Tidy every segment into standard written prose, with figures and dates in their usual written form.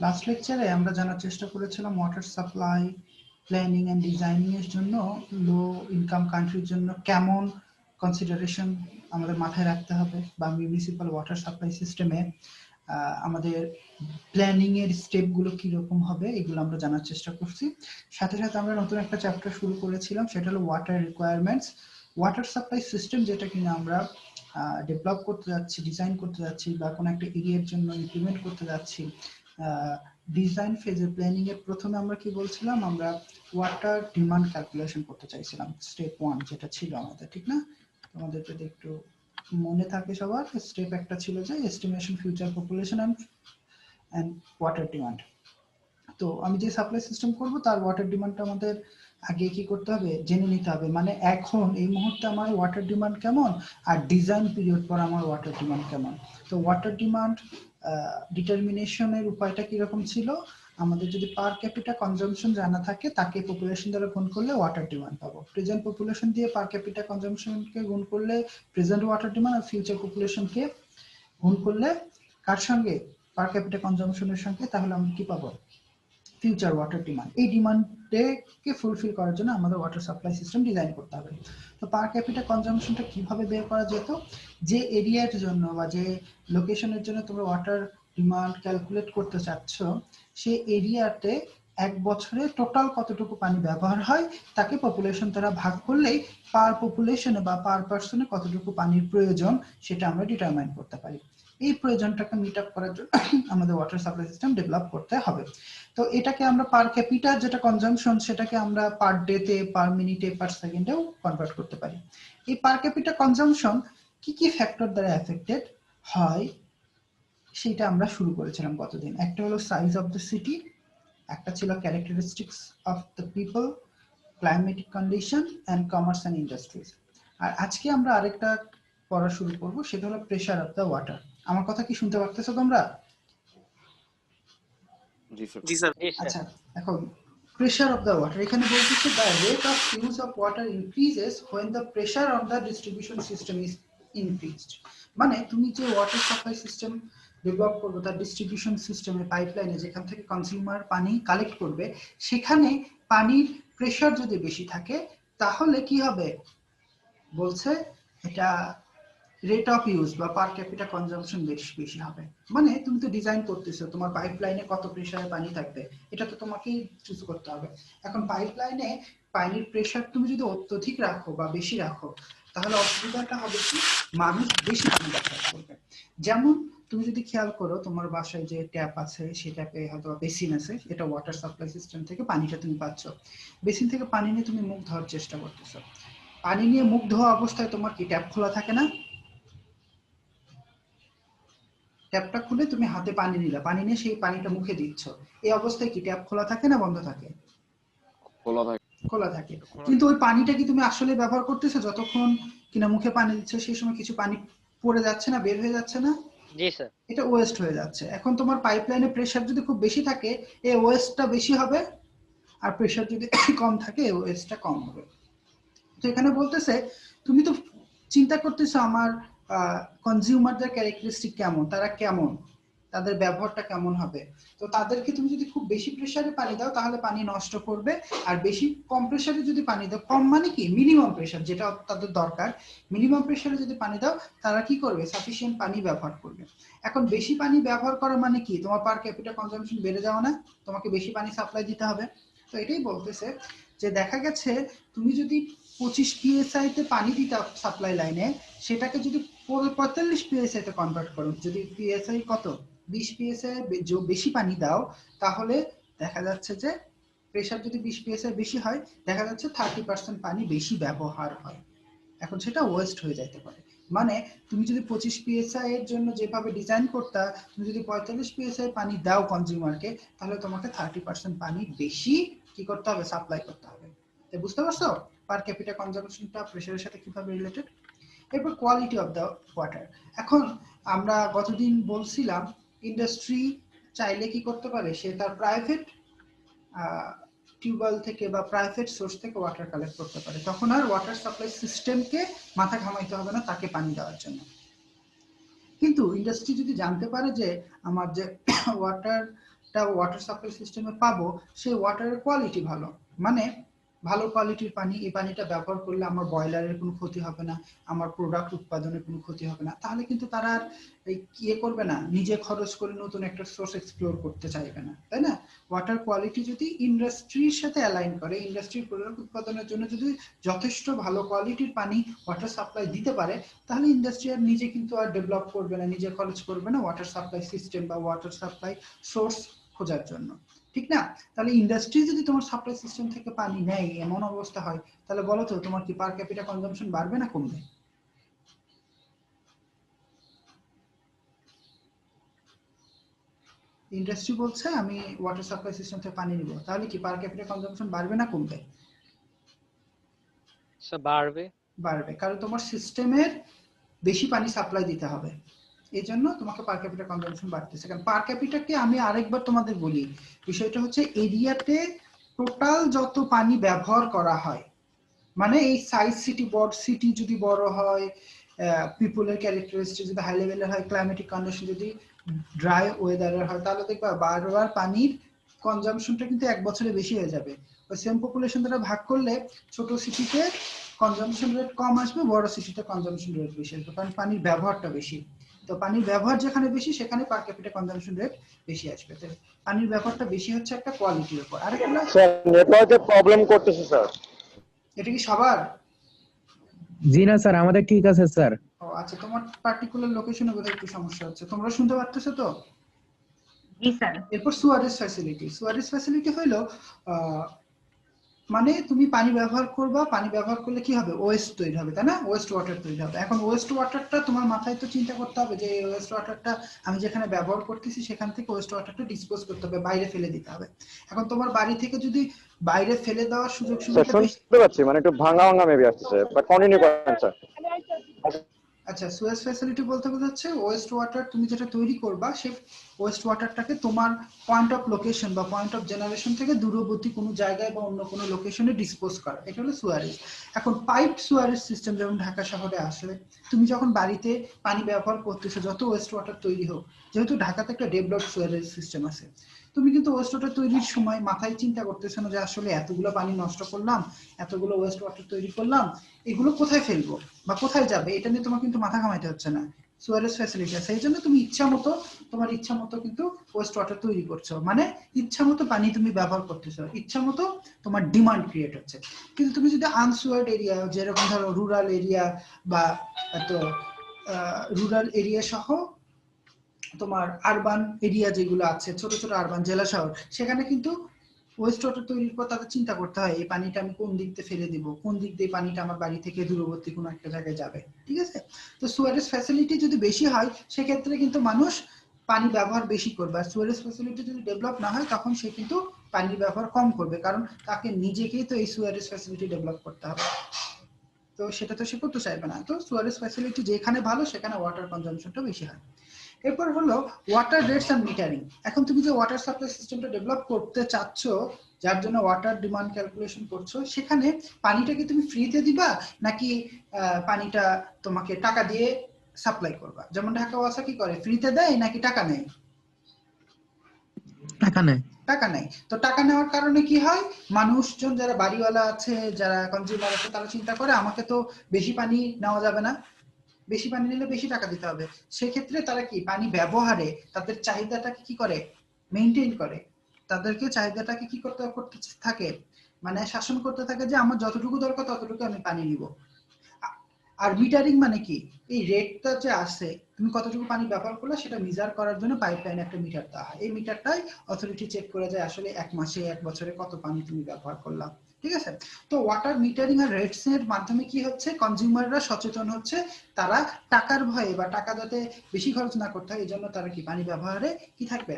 Last লেকচারে আমরা জানার চেষ্টা করেছিলাম water supply planning and designing এর জন্য লো ইনকাম কান্ট্রির জন্য কেমন কনসিডারেশন আমাদের মাথায় রাখতে হবে, বা মিউনিসিপাল ওয়াটার সাপ্লাই সিস্টেমে আমাদের প্ল্যানিং এর স্টেপগুলো কিরকম হবে, এগুলো আমরা জানার চেষ্টা করছি। সাথে সাথে আমরা নতুন একটা চ্যাপ্টার শুরু করেছিলাম, সেটা হলো water requirements. Water supply system যেটা কিনা আমরা ডেভেলপ করতে যাচ্ছি, ডিজাইন করতে যাচ্ছি, বা কোনো একটা এরিয়ার জন্য ইমপ্লিমেন্ট করতে যাচ্ছি, ডিজাইন ফেজে প্ল্যানিং এর প্রথমে আমরা কি বলছিলাম, আমরা ওয়াটার ডিমান্ড ক্যালকুলেশন করতে চাইছিলাম, স্টেপ 1 যেটা ছিল আমাদের, ঠিক না? তোমাদের যদি একটু মনে থাকে সবার, স্টেপ একটা ছিল যে estimation future population and water demand. তো আমি যে সাপ্লাই সিস্টেম করব তার ওয়াটার ডিমান্ডটা আমাদের আগে কি করতে হবে, জেনে নিতে হবে। মানে এখন এই মুহূর্তে আমার ওয়াটার ডিমান্ড কেমন, আর ডিজাইন পিরিয়ড পর আমার ওয়াটার ডিমান্ড কেমন। তো ওয়াটার ডিমান্ড ডিটারমিনেশনের উপায়টা কিরকম ছিল, আমাদের যদি পার ক্যাপিটা কনজাম্পশন জানা থাকে, তাকে পপুলেশন দ্বারা গুণ করলে ওয়াটার ডিমান্ড পাবো। প্রেজেন্ট পপুলেশন দিয়ে পার ক্যাপিটা কনজাম্পশনকে গুণ করলে প্রেজেন্ট ওয়াটার ডিমান্ড, আর ফিউচার পপুলেশনকে গুণ করলে কার সঙ্গে, পার ক্যাপিটা কনজাম্পশনের সঙ্গে, তাহলে আমরা কি পাবো, ফিউচার ওয়াটার ডিমান্ড। এই ডিমান্ডকে ফুলফিল করার জন্য আমাদের ওয়াটার সাপ্লাই সিস্টেম ডিজাইন করতে হবে। তো পার ক্যাপিটা কনজাম্পশনটা কিভাবে বের করা যেত, যে এরিয়ার জন্য বা যে লোকেশনের জন্য তোমরা ওয়াটার ডিমান্ড ক্যালকুলেট করতে চাচ্ছ, সেই এরিয়াতে এক বছরে টোটাল কতটুকু পানি ব্যবহার হয়, তাকে পপুলেশন দ্বারা ভাগ করলেই পার পপুলেশনে বা পার পার্সনে কতটুকু পানির প্রয়োজন সেটা আমরা ডিটারমাইন করতে পারি। এই প্রয়োজনটাকে মিট আপ করার জন্য আমাদের ওয়াটার সাপ্লাই সিস্টেম ডেভেলপ করতে হবে। তো এটাকে আমরা পার ক্যাপিটা যেটা কনজাম্পশন, সেটাকে আমরা পার ডেতে, পার মিনিটে, পার সেকেন্ডেও কনভার্ট করতে পারি। এই পার ক্যাপিটা কনজাম্পশন কি কি ফ্যাক্টর দ্বারা এফেক্টেড হয় সেটা আমরা শুরু করেছিলাম গতদিন। একটা হলো সাইজ অফ দ্য সিটি, একটা ছিল characteristics of the people, climatic condition and commerce and industries. আর আজকে আমরা আরেকটা পড়া শুরু করব, সেটা হলো প্রেসার অফ দ্য ওয়াটার। আমার কথা কি শুনতে পারতেছো তোমরা? জি স্যার। জি স্যার। আচ্ছা, এখন pressure of the water, এখানে বলতেছে the rate of use of water increases when the pressure on the distribution system is increased। মানে তুমি যে ওয়াটার সাপ্লাই সিস্টেম ডেভেলপ করবে, তার ডিস্ট্রিবিউশন সিস্টেমে, পাইপলাইনে, যেখান থেকে কনজিউমার পানি কালেক্ট করবে, সেখানে পানির প্রেসার যদি বেশি থাকে, তাহলে কি হবে বলছে, এটা রেট অফ ইউজ বা পার ক্যাপিটা কনজাম্পশন বেশি হবে। মানে তুমি তো ডিজাইন করতেছো, তোমার পাইপলাইনে কত প্রেসারে পানি থাকবে, এটা তো তোমাকেই চুজ করতে হবে। এখন পাইপলাইনে পানির প্রেসার তুমি যদি অত্যধিক রাখো বা বেশি রাখো, তাহলে অসুবিধাটা হবে কি, মানুষ বেশি পানি ব্যবহার করবে। যেমন তুমি যদি খেয়াল করো, তোমার বাসায় যে ট্যাপ আছে, সেই ট্যাপে হয়তো বেসিন আছে, এটা ওয়াটার সাপ্লাই সিস্টেম থেকে পানিটা তুমি পাচ্ছ। বেসিন থেকে পানি নিয়ে তুমি মুখ ধোয়ার চেষ্টা করতেছো, পানি নিয়ে মুখ ধোয়া অবস্থায় তোমার কি ট্যাপ খোলা থাকে না? ট্যাপটা খুলে তুমি হাতে পানি নিলা, পানি নিয়ে সেই পানিটা মুখে দিচ্ছ, এই অবস্থায় কি ট্যাপ খোলা থাকে না বন্ধ থাকে? খোলা থাকে। খোলা থাকে। কিন্তু ওই পানিটা কি তুমি আসলে ব্যবহার করতেছো? যতক্ষণ কিনা মুখে পানি দিচ্ছ, সেই সময় কিছু পানি পড়ে যাচ্ছে না, বের হয়ে যাচ্ছে না? জি স্যার। এটা ওয়েস্ট হয়ে যাচ্ছে। এখন তোমার পাইপলাইনে প্রেসার যদি খুব বেশি থাকে, এই ওয়েস্টটা বেশি হবে, আর প্রেসার যদি কম থাকে, এই ওয়েস্টটা কম হবে। তো এখানে বলতেছে, তুমি তো চিন্তা করতেছো আমার কনজিউমারদের ক্যারেক্টারিস্টিক কেমন, তারা কেমন, তাদের ব্যবহারটা কেমন হবে। তো তাদেরকে তুমি যদি খুব বেশি প্রেসারে পানি দাও, তাহলে পানি নষ্ট করবে। আর বেশি কম প্রেসারে যদি পানি দাও, কম মানে কি মিনিমাম প্রেসার যেটা তাদের দরকার, মিনিমাম প্রেসারে যদি পানি দাও, তারা কি করবে, সাফিসিয়েন্ট পানি ব্যবহার করবে। এখন বেশি পানি ব্যবহার করা মানে কি, তোমার পার ক্যাপিটা কনজাম্পশন বেড়ে যাওয়া না? তোমাকে বেশি পানি সাপ্লাই দিতে হবে। তো এটাই বলতেছে যে দেখা গেছে তুমি যদি 25 PSI তে পানি দিতে সাপ্লাই লাইনে, সেটাকে যদি 45 PSI তে কনভার্ট করো, যদি PSI কত 20 PSI বেশি পানি দাও, তাহলে দেখা যাচ্ছে যে প্রেসার যদি 20 PSI বেশি হয়, দেখা যাচ্ছে 30% পানি বেশি ব্যবহার হয়। এখন সেটা ওয়েস্ট হয়ে যেতে পারে। মানে তুমি যদি 25 PSI এর জন্য যেভাবে ডিজাইন করতা, তুমি যদি 45 PSI পানি দাও কনজিউমারকে, তাহলে তোমাকে 30% পানি বেশি কি করতে হবে, সাপ্লাই করতে হবে। তো বুঝতে পারছো পার ক্যাপিটা কনজাম্পশনটা প্রেসারের সাথে কিভাবে রিলেটেড। এরপর কোয়ালিটি অফ দ্য ওয়াটার। এখন আমরা গতদিন বলছিলাম, ইন্ডাস্ট্রি চাইলে কি করতে পারে, সে তার প্রাইভেট টিউবওয়েল থেকে বা প্রাইভেট সোর্স থেকে ওয়াটার কালেক্ট করতে পারে, তখন আর ওয়াটার সাপ্লাই সিস্টেমকে মাথা ঘামাইতে হবে না তাকে পানি দেওয়ার জন্য। কিন্তু ইন্ডাস্ট্রি যদি জানতে পারে যে আমার যে ওয়াটার একটা ওয়াটার সাপ্লাই সিস্টেমে পাবো সেই ওয়াটারের কোয়ালিটি ভালো, মানে ভালো কোয়ালিটির পানি, এই পানিটা ব্যবহার করলে আমার বয়লারের কোনো ক্ষতি হবে না, আমার প্রোডাক্ট উৎপাদনের কোনো ক্ষতি হবে না, তাহলে কিন্তু তারা আর এই ইয়ে করবে না, নিজে খরচ করে নতুন একটা সোর্স এক্সপ্লোর করতে চাইবে না, তাই না? ওয়াটার কোয়ালিটি যদি ইন্ডাস্ট্রির সাথে অ্যালাইন করে, ইন্ডাস্ট্রির প্রোডাক্ট উৎপাদনের জন্য যদি যথেষ্ট ভালো কোয়ালিটির পানি ওয়াটার সাপ্লাই দিতে পারে, তাহলে ইন্ডাস্ট্রি আর নিজে কিন্তু আর ডেভেলপ করবে না, নিজে খরচ করবে না ওয়াটার সাপ্লাই সিস্টেম বা ওয়াটার সাপ্লাই সোর্স খোঁজার জন্য, ঠিক না? তাহলে ইন্ডাস্ট্রি যদি তোমার সাপ্লাই সিস্টেম থেকে পানি নেয়, এমন অবস্থা হয়, তাহলে বলো তো তোমার কি পার ক্যাপিটা কনজাম্পশন বাড়বে না কমবে? ইন্ডাস্ট্রি বলছে আমি ওয়াটার সাপ্লাই সিস্টেম থেকে পানি নিব, তাহলে কি পার ক্যাপিটা কনজাম্পশন বাড়বে না কমবে? স্যার বাড়বে। বাড়বে, কারণ তোমার সিস্টেমের বেশি পানি সাপ্লাই দিতে হবে, এই জন্য তোমাকে পার ক্যাপিটা কনজাম্পশন বাড়তেছে। কারণ পার ক্যাপিটাকে আমি আরেকবার তোমাদের বলি, বিষয়টা হচ্ছে এরিয়াতে টোটাল যত পানি ব্যবহার করা হয়, মানে এই সাইজ সিটি, বড় সিটি যদি বড় হয়, পিপলের ক্যারেক্টারিস্টিক যদি হাই লেভেলের হয়, ক্লাইমেটিক কন্ডিশন যদি ড্রাই ওয়েদারের হয়, তাহলে দেখবা বারবার পানির কনজাম্পশনটা কিন্তু এক বছরে বেশি হয়ে যাবে। ওই সেম পপুলেশন দ্বারা ভাগ করলে ছোট সিটিতে কনজাম্পশন রেট কম আসবে, বড় সিটিতে কনজাম্পশন রেট বেশি আসবে, কারণ পানির ব্যবহারটা বেশি। তো পানির ব্যবহার যেখানে বেশি সেখানে পার ক্যাপিটা কনজাম্পশন রেট বেশি আসবে। তো পানির ব্যবহারটা বেশি হচ্ছে একটা কোয়ালিটির উপর। আরেকটা স্যার নেটওয়ার্কে প্রবলেম করতেছে স্যার। এটা কি সবার? জি না স্যার, আমাদের ঠিক আছে স্যার। ও আচ্ছা, তোমার পার্টিকুলার লোকেশনে বোধহয় একটু সমস্যা হচ্ছে। তোমরা শুনতে পারতেছো তো? জি স্যার। এরপর সুয়ারেজ ফ্যাসিলিটি। সুয়ারেজ ফ্যাসিলিটি হলো মানে তুমি পানি ব্যবহার করবা, পানি ব্যবহার করলে কি হবে? ওয়েস্ট তৈরি হবে, তাই না? ওয়েস্ট ওয়াটার তৈরি হবে। এখন ওয়েস্ট ওয়াটারটা তোমার মাথায় তো চিন্তা করতে হবে যে এই ওয়েস্ট ওয়াটারটা আমি যেখানে ব্যবহার করতেছি সেখান থেকে ওয়েস্ট ওয়াটারটা ডিসপোজ করতে হবে, বাইরে ফেলে দিতে হবে। এখন তোমার বাড়ি থেকে যদি বাইরে ফেলে দেওয়ার সুযোগ স্যার সুবিধা বেশি। শুনতে পাচ্ছি, মানে একটু ভাঙা ভাঙা মেবি আসছে, বাট কন্টিনিউ করেন স্যার। আচ্ছা, সুয়েজ ফ্যাসিলিটি বলতে বোঝাচ্ছে ওয়েস্ট ওয়াটার তুমি যেটা তৈরি করবা সেই ওয়েস্ট ওয়াটারটাকে তোমার পয়েন্ট অফ লোকেশন বা পয়েন্ট অফ জেনারেশন থেকে দূরবর্তী কোনো জায়গায় বা অন্য কোনো লোকেশনে ডিসপোজ করা, এটা হলো সুয়ারেজ। এখন পাইপ সুয়ারেজ সিস্টেম যেমন ঢাকা শহরে আসলে তুমি যখন বাড়িতে পানি ব্যবহার করতেছো, যত ওয়েস্ট ওয়াটার তৈরি হোক, যেহেতু ঢাকাতে একটা ডেভেলপড সুয়ারেজ সিস্টেম আছে, তুমি কিন্তু ওয়েস্ট ওয়াটার তৈরির সময় মাথায় চিন্তা করতেছো না যে আসলে এতগুলো পানি নষ্ট করলাম, এতগুলো ওয়েস্ট ওয়াটার তৈরি করলাম, এগুলো কোথায় ফেলবো বা কোথায় যাবে, এটা নিয়ে তোমার কিন্তু মাথা ঘামাইতে হচ্ছে না। সুয়ারেজ ফ্যাসিলিটি আছে, এই জন্য তুমি ইচ্ছা মতো তোমার ইচ্ছা মতো কিন্তু ওয়েস্ট ওয়াটার তৈরি করছো, মানে ইচ্ছা মতো পানি তুমি ব্যবহার করতেছো, ইচ্ছা মতো তোমার ডিমান্ড ক্রিয়েট হচ্ছে। কিন্তু তুমি যদি আনসুয়ার্ড এরিয়া, যেরকম ধরো রুরাল এরিয়া বা এত রুরাল এরিয়া সহ তোমার আরবান এরিয়া যেগুলো আছে, ছোট ছোট আরবান জেলা শহর, সেখানে কিন্তু ওয়েস্ট ওয়াটার তৈরির পর তাদের চিন্তা করতে হয় এই পানিটা আমি কোন দিক দিয়ে ফেলে দিব, কোন দিক দিয়ে পানিটা আমার বাড়ি থেকে দূরবর্তী কোনো একটা জায়গায় যাবে, ঠিক আছে? তো সুয়ারেজ ফ্যাসিলিটি যদি বেশি হয় সেক্ষেত্রে কিন্তু মানুষ পানি ব্যবহার বেশি করবে, আর সুয়ারেজ ফ্যাসিলিটি যদি ডেভেলপ না হয় তখন সে কিন্তু পানির ব্যবহার কম করবে, কারণ তাকে নিজেকেই তো এই সুয়ারেজ ফ্যাসিলিটি ডেভেলপ করতে হবে, তো সেটা তো সে করতে চাইবে না। তো সুয়ারেজ ফ্যাসিলিটি যেখানে ভালো সেখানে ওয়াটার কনজাম্পশনটা বেশি হয়। এরপর হলো ওয়াটার রেটস এন্ড মিটারিং। এখন তুমি যে ওয়াটার সাপ্লাই সিস্টেমটা ডেভেলপ করতে চাচ্ছ, যার জন্য ওয়াটার ডিমান্ড ক্যালকুলেশন করছো, সেখানে পানিটা কি তুমি ফ্রিতে দিবা নাকি পানিটা তোমাকে টাকা দিয়ে সাপ্লাই করবা? যেমন ঢাকা ওয়াসা কি করে, ফ্রিতে দেয় নাকি টাকা নেয়? টাকা নেয়। টাকা নেয়। তো টাকা নেওয়ার কারণে কি হয়, মানুষজন যারা বাড়িওয়ালা আছে, যারা কনজিউমার আছে, তারা চিন্তা করে আমাকে তো বেশি পানি নেওয়া যাবে না, বেশি পানি নিলে বেশি টাকা দিতে হবে। সেক্ষেত্রে তারা কি পানি ব্যবহারে তাদের চাহিদাটাকে কি করে, মেনটেন করে, তাদেরকে চাহিদাটাকে কি করতে করতে থাকে, মানে শাসন করতে থাকে যে আমার যতটুকু দরকার ততটুকু আমি পানি নিব। আর মিটারিং মানে কি, এই রেটটা যে আছে তুমি কতটুকু পানি ব্যবহার করলে সেটা মেজার করার জন্য পাইপলাইনে একটা মিটার দেওয়া হয়, এই মিটারটাই অথরিটি চেক করে যায় আসলে এক মাসে এক বছরে কত পানি তুমি ব্যবহার করলাম, ঠিক আছে? তো ওয়াটার মিটারিং আর রেটস এর মাধ্যমে কি হচ্ছে, কনজিউমাররা সচেতন হচ্ছে, তারা টাকার ভয়ে বা টাকা যাতে বেশি খরচ না করতে হয় এই জন্য তারা কি পানি ব্যবহারে কি থাকবে,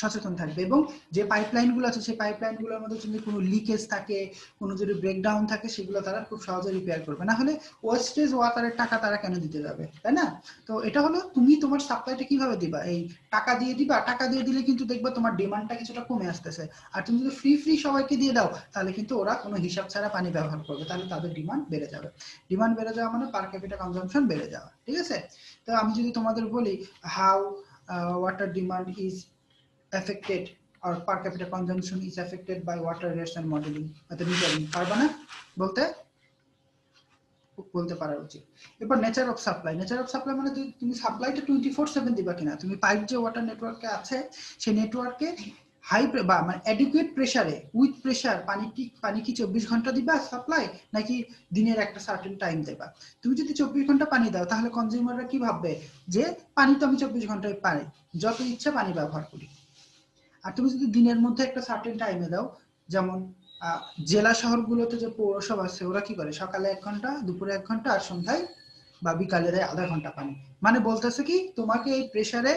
সচেতন থাকবে। এবং যে পাইপলাইন গুলো আছে সেই পাইপলাইন গুলোর মধ্যে যদি কোনো লিকেজ থাকে, কোনো যদি ব্রেকডাউন থাকে, সেগুলো তারা খুব সহজে রিপেয়ার করবে, না হলে ওয়েস্টেজ ওয়াটারের টাকা তারা কেন দিতে যাবে, তাই না? তো এটা হলো তুমি তোমার সাপ্লাইটা কিভাবে দিবা, এই টাকা দিয়ে দিবা, টাকা দিয়ে দিলে কিন্তু দেখবে তোমার ডিমান্ডটা কিছুটা কমে আসতেছে। আর তুমি যদি ফ্রি ফ্রি সবাইকে দিয়ে দাও তাহলে কিন্তু ওরা কোনো হিসাব ছাড়া পানি ব্যবহার করবে, তাহলে তাদের ডিমান্ড বেড়ে যাবে। ডিমান্ড বেড়ে যাওয়া মানে পার ক্যাপিটা কনজাম্পশন বেড়ে যাওয়া, ঠিক আছে? তো আমি যদি তোমাদের বলি how water demand is affected or per capita consumption is affected by water rates and modeling metering পারবা না বলতে বলতে পারা উচিত। এরপর nature of supply, nature of supply মানে তুমি সাপ্লাইটা 24/7 দিবা কিনা, তুমি পাইপ যে ওয়াটার নেটওয়ার্কে আছে সেই নেটওয়ার্কে হাই বা মানে অ্যাডিকুয়েট প্রেসারে উইথ প্রেসার পানি কি 24 ঘন্টা দিবা সাপ্লাই, নাকি দিনের একটা সার্টেন টাইম দেবা। তুমি যদি 24 ঘন্টা পানি দাও তাহলে কনজিউমাররা কি ভাববে যে পানি তো আমি 24 ঘন্টায় পাই, যত ইচ্ছা পানি ব্যবহার করি। আর তুমি যদি দিনের মধ্যে একটা সার্টেন টাইমে দাও, যেমন জেলা শহরগুলোতে যে পৌরসভা আছে ওরা কি করে সকালে 1 ঘন্টা, দুপুরে 1 ঘন্টা আর সন্ধ্যায় বা বিকালে দেয় আধা ঘন্টা পানি, মানে বলতেছে কি তোমাকে এই প্রেসারে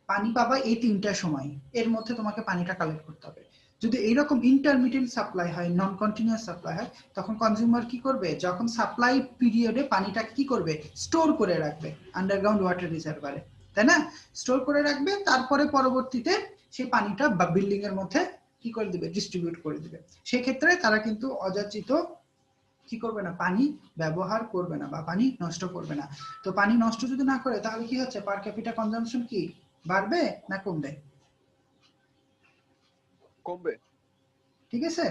পানি পাবা এই 3টা সময়, এর মধ্যে তোমাকে পানিটা কালেক্ট করতে হবে। যদি এইরকম ইন্টারমিডিয়েন্ট সাপ্লাই হয়, নন কন্টিনিউয়াস সাপ্লাই হয়, তখন কনজিউমার কি করবে, যখন সাপ্লাই পিরিয়ডে পানিটা কি করবে স্টোর করে রাখবে আন্ডারগ্রাউন্ড ওয়াটার রিজার্ভারে, তাই না, স্টোর করে রাখবে, তারপরে পরবর্তীতে সেই পানিটা বা বিল্ডিং এর মধ্যে কি করে দিবে, ডিস্ট্রিবিউট করে দিবে। সেই ক্ষেত্রে তারা কিন্তু অযাচিত কি করবে না, পানি ব্যবহার করবে না বা পানি নষ্ট করবে না। তো পানি নষ্ট যদি না করে তাহলে কি হচ্ছে, পার ক্যাপিটা কনজাম্পশন কি বাড়বে না কমবে? কমবে। ঠিক আছে,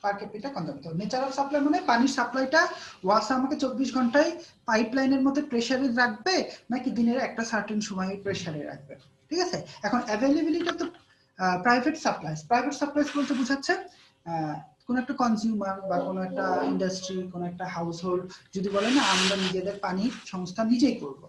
পার capital consumption. Nature of supply মানে পানির সাপ্লাইটা ওয়াসা আমাকে 24 ঘন্টায় পাইপলাইনের মধ্যে প্রেসারে রাখবে নাকি দিনের একটা সার্টেন সময়ে প্রেসারে রাখবে। ঠিক আছে, এখন availability of private supplies, private supplies বলতে বোঝাচ্ছে কোন একটা কনজিউমার বা কোন একটা ইন্ডাস্ট্রি, কোন একটা হাউস হোল্ড যদি বলে না আমরা নিজেদের পানি সংস্থা নিজেই করব,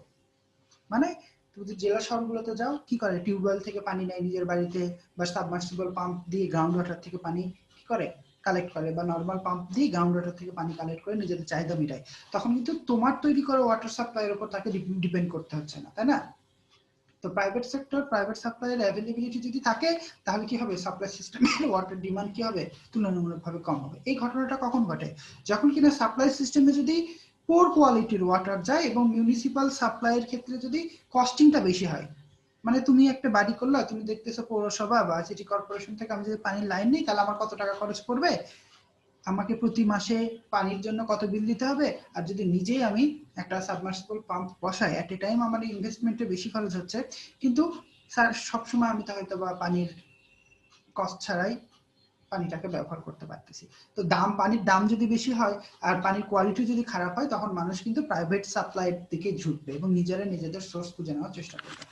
মানে তুমি যদি জেলা শহরগুলোতে যাও কি করে, টিউবওয়েল থেকে পানি নেয় নিজের বাড়িতে, বা সাবমার্সিবল পাম্প দিয়ে গ্রাউন্ড ওয়াটার থেকে পানি কি করে কালেক্ট করে, বা নর্মাল পাম্প দিয়ে গ্রাউন্ড ওয়াটার থেকে পানি কালেক্ট করে নিজেদের চাহিদা মেটায়, তখন কিন্তু তোমার তৈরি করা ওয়াটার সাপ্লাইয়ের উপর তাকে ডিপেন্ড করতে হচ্ছে না, তাই না। তো প্রাইভেট সেক্টর, প্রাইভেট সাপ্লাইয়ের অ্যাভেলেবিলিটি যদি থাকে তাহলে কি হবে, সাপ্লাই সিস্টেমের ওয়াটার ডিমান্ড কি হবে, তুলনামূলকভাবে কম হবে। এই ঘটনাটা কখন ঘটে, যখন কিনা সাপ্লাই সিস্টেমে যদি পোর কোয়ালিটির ওয়াটার যায় এবং মিউনিসিপাল সাপ্লাইয়ের ক্ষেত্রে যদি কস্টিংটা বেশি হয়। মানে তুমি একটা বাড়ি করলা, তুমি দেখতেছো পৌরসভা বা সিটি কর্পোরেশন থেকে আমি যদি পানির লাইন নিই তাহলে আমার কত টাকা খরচ পড়বে, আমাকে প্রতি মাসে পানির জন্য কত বিল দিতে হবে, আর যদি নিজেই আমি একটা সাবমার্সিবল পাম্প বসাই এট এ টাইম আমার ইনভেস্টমেন্টে বেশি খরচ হচ্ছে, কিন্তু স্যার সবসময় আমি তো হয়তো বা পানির কস্ট ছাড়াই পানিটাকে ব্যবহার করতে পারতেছি। তো পানির দাম যদি বেশি হয় আর পানির কোয়ালিটি যদি খারাপ হয় তখন মানুষ কিন্তু প্রাইভেট সাপ্লাইয়ের দিকে ঝুঁকবে এবং নিজেদের সোর্স খুঁজে নেওয়ার চেষ্টা করবে।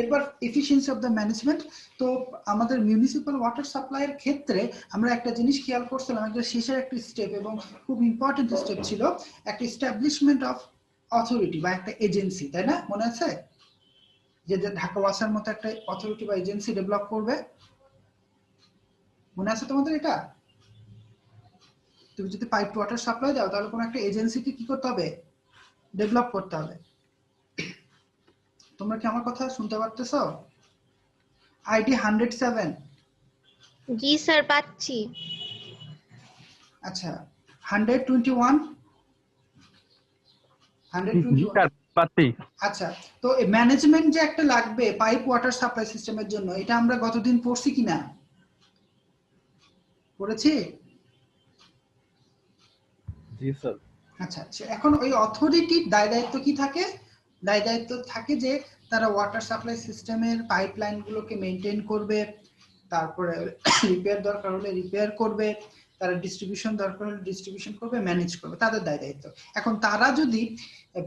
এরপর এফিসিয়েন্সি অফ দ্য ম্যানেজমেন্ট। তো আমাদের মিউনিসিপাল ওয়াটার সাপ্লাইয়ের ক্ষেত্রে আমরা একটা জিনিস খেয়াল করছিলাম, একটা শেষের একটা স্টেপ এবং খুব ইম্পর্টেন্ট স্টেপ ছিল একটা এস্টাবলিশমেন্ট অফ অথরিটি বা একটা এজেন্সি, তাই না, মনে আছে যে ঢাকা ওয়াসার মতো একটা অথরিটি বা এজেন্সি ডেভেলপ করবে, মনে আছে তোমাদের এটা? তুমি যদি পাইপ ওয়াটার সাপ্লাই দাও তাহলে কোনো একটা এজেন্সিকে কি করতে হবে, ডেভেলপ করতে হবে। তোমরা কি আমার কথা শুনতে পারতেছো? আইডি 107। জি স্যার পাচ্ছি। আচ্ছা 121 আচ্ছা, তো এই ম্যানেজমেন্ট যে একটা লাগবে পাইপ ওয়াটার সাপ্লাই সিস্টেমের জন্য, এটা আমরা গতদিন পড়ছি কিনা, পড়েছি? জি স্যার। আচ্ছা, এখন ওই অথরিটির দায় দায়িত্ব কি থাকে, দায় দায়িত্ব থাকে যে তারা ওয়াটার সাপ্লাই সিস্টেমের পাইপলাইন গুলোকে মেইনটেইন করবে, তারপরে রিপেয়ার দরকার হলে রিপেয়ার করবে, তারা ডিস্ট্রিবিউশন দরকার হলে ডিস্ট্রিবিউশন করবে, ম্যানেজ করবে, তাদের দায় দায়িত্ব। এখন তারা যদি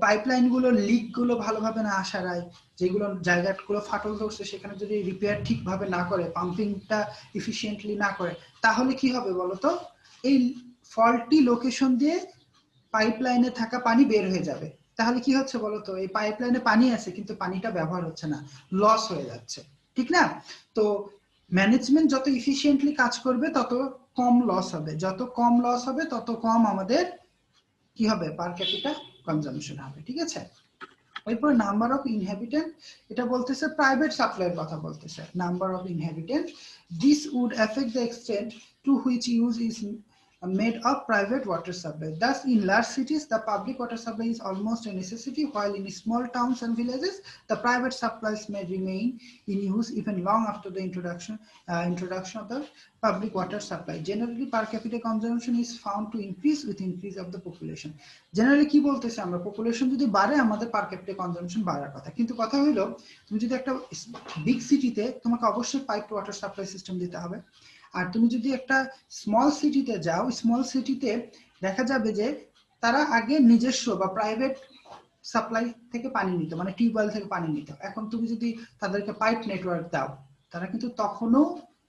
পাইপলাইন গুলো লিক গুলো ভালোভাবে না আসারায়, যেগুলো জায়গাগুলো ফাটল ধরছে সেখানে যদি রিপেয়ার ঠিকভাবে না করে, পাম্পিংটা এফিশিয়েন্টলি না করে, তাহলে কি হবে বলতো, এই ফল্টি লোকেশন দিয়ে পাইপলাইনে থাকা পানি বের হয়ে যাবে। তাহলে কি হচ্ছে বলতো, এই পাইপলাইনে পানি আছে কিন্তু পানিটা ব্যবহার হচ্ছে না, লস হয়ে যাচ্ছে, ঠিক না। তো ম্যানেজমেন্ট যত এফিশিয়েন্টলি কাজ করবে তত কম লস হবে, যত কম লস হবে তত কম আমাদের কি হবে, পার ক্যাপিটা কনজাম্পশন হবে, ঠিক আছে। এরপর নাম্বার অফ ইনহ্যাবিটেন্ট, এটা বলতেছে প্রাইভেট সাপ্লাইয়ের কথা বলতেছে, number of inhabitant, this would affect the extent to which use is made of private water supply. Thus, in large cities, the public water supply is almost a necessity, while in small towns and villages, the private supplies may remain in use even long after the introduction of the public water supply. Generally, per capita consumption is found to increase with increase of the population. Generally, কি বলতেছে আমরা population যদি বাড়ে আমাদের per capita consumption বাড়ার কথা, কিন্তু কথা হলো তুমি যদি একটা big cityতে তোমাকে অবশ্যই piped water supply system দিতে হবে। আর তুমি যদি একটা স্মল সিটিতে যাও, স্মল সিটিতে দেখা যাবে যে তারা আগে নিজস্ব বা প্রাইভেট সাপ্লাই থেকে পানি নিত, মানে টিউবওয়েল থেকে পানি নিত। এখন তুমি যদি তাদেরকে পাইপ নেটওয়ার্ক দাও, তারা কিন্তু তখনও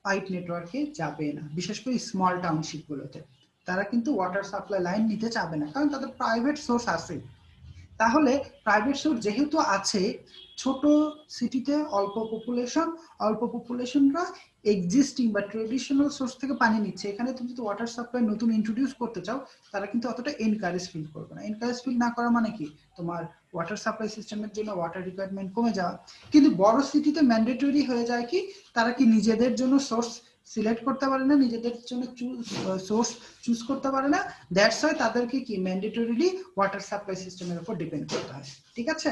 পাইপ নেটওয়ার্কে যাবে না, বিশেষ করে স্মল টাউনশিপ গুলোতে তারা কিন্তু ওয়াটার সাপ্লাই লাইন নিতে চাবে না, কারণ তাদের প্রাইভেট সোর্স আছে। তাহলে প্রাইভেট সোর্স যেহেতু আছে, ছোট সিটিতে অল্প পপুলেশনরা এক্সিস্টিং বা ট্রেডিশনাল সোর্স থেকে পানি নিচ্ছে, এখানে তুমি যদি ওয়াটার সাপ্লাই নতুন ইন্ট্রোডিউস করতে চাও, তারা কিন্তু অতটা এনকারেজ ফিল করবে না। এনকারেজ ফিল না করা মানে কি, তোমার ওয়াটার সাপ্লাই সিস্টেমের জন্য ওয়াটার রিকোয়ারমেন্ট কমে যাওয়া। কিন্তু বড় সিটিতে ম্যান্ডেটরি হয়ে যায় কি, তারা কি নিজেদের জন্য সোর্স সিলেক্ট করতে পারে না, নিজেদের জন্য সোর্স চুজ করতে পারে না, দ্যাটস ওয়াই তাদেরকে কি ম্যান্ডেটরিলি ওয়াটার সাপ্লাই সিস্টেমের উপর ডিপেন্ড করতে হয়। ঠিক আছে,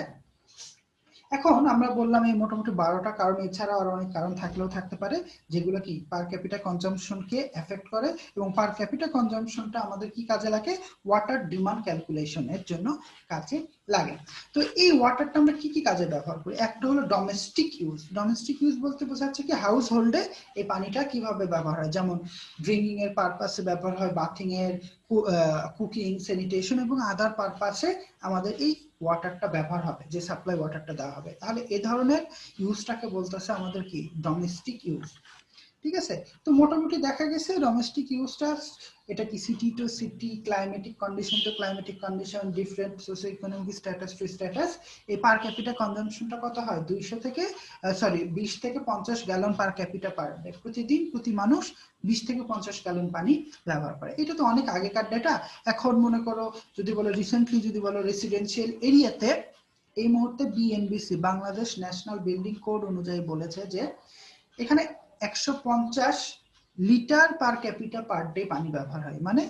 এখন আমরা বললাম এই মোটামুটি 12টা কারণ, এছাড়া আরো অনেক কারণ থাকলেও থাকতে পারে যেগুলো কি পার ক্যাপিটা কনজাম্পশনকে এফেক্ট করে, এবং পার ক্যাপিটা কনজাম্পশনটা আমাদের কি কাজে লাগে, ওয়াটার ডিমান্ড ক্যালকুলেশনের জন্য কাজে লাগে। তো এই ওয়াটারটা আমরা কি কি কাজে ব্যবহার করি? একটা হলো ডোমেস্টিক ইউজ। ডোমেস্টিক ইউজ বলতে বোঝাচ্ছে কি হাউস হোল্ডে এই পানিটা কিভাবে ব্যবহার হয়, যেমন ড্রিঙ্কিং এর পারপাসে ব্যবহার হয়, বাথিং এর, কুকিং, স্যানিটেশন এবং আদার পারপাসে আমাদের এই ওয়াটারটা ব্যবহার হবে, যে সাপ্লাই ওয়াটারটা দেওয়া হবে। তাহলে এই ধরনের ইউজটাকে বলতেছে আমাদের কি ডোমেস্টিক ইউজ। ঠিক আছে, তো মোটামুটি দেখা গেছে ডোমেস্টিক ইউজটা এটা কি city to city, climatic condition to climatic condition, different socio economic status to status, এই পার ক্যাপিটা কনজাম্পশনটা কত হয়, 20 থেকে 50 gallon per capita per day. প্রতিদিন প্রতি মানুষ 20 থেকে 50 গ্যালন পানি ব্যবহার করে। এটা তো অনেক আগেকার ডেটা। এখন মনে করো যদি বলো রিসেন্টলি, যদি বলো রেসিডেন্সিয়াল এরিয়াতে এই মুহূর্তে BNBC Bangladesh national building code অনুযায়ী বলেছে যে এখানে 150 litre per capita per day পানি ব্যবহার হয়, মানে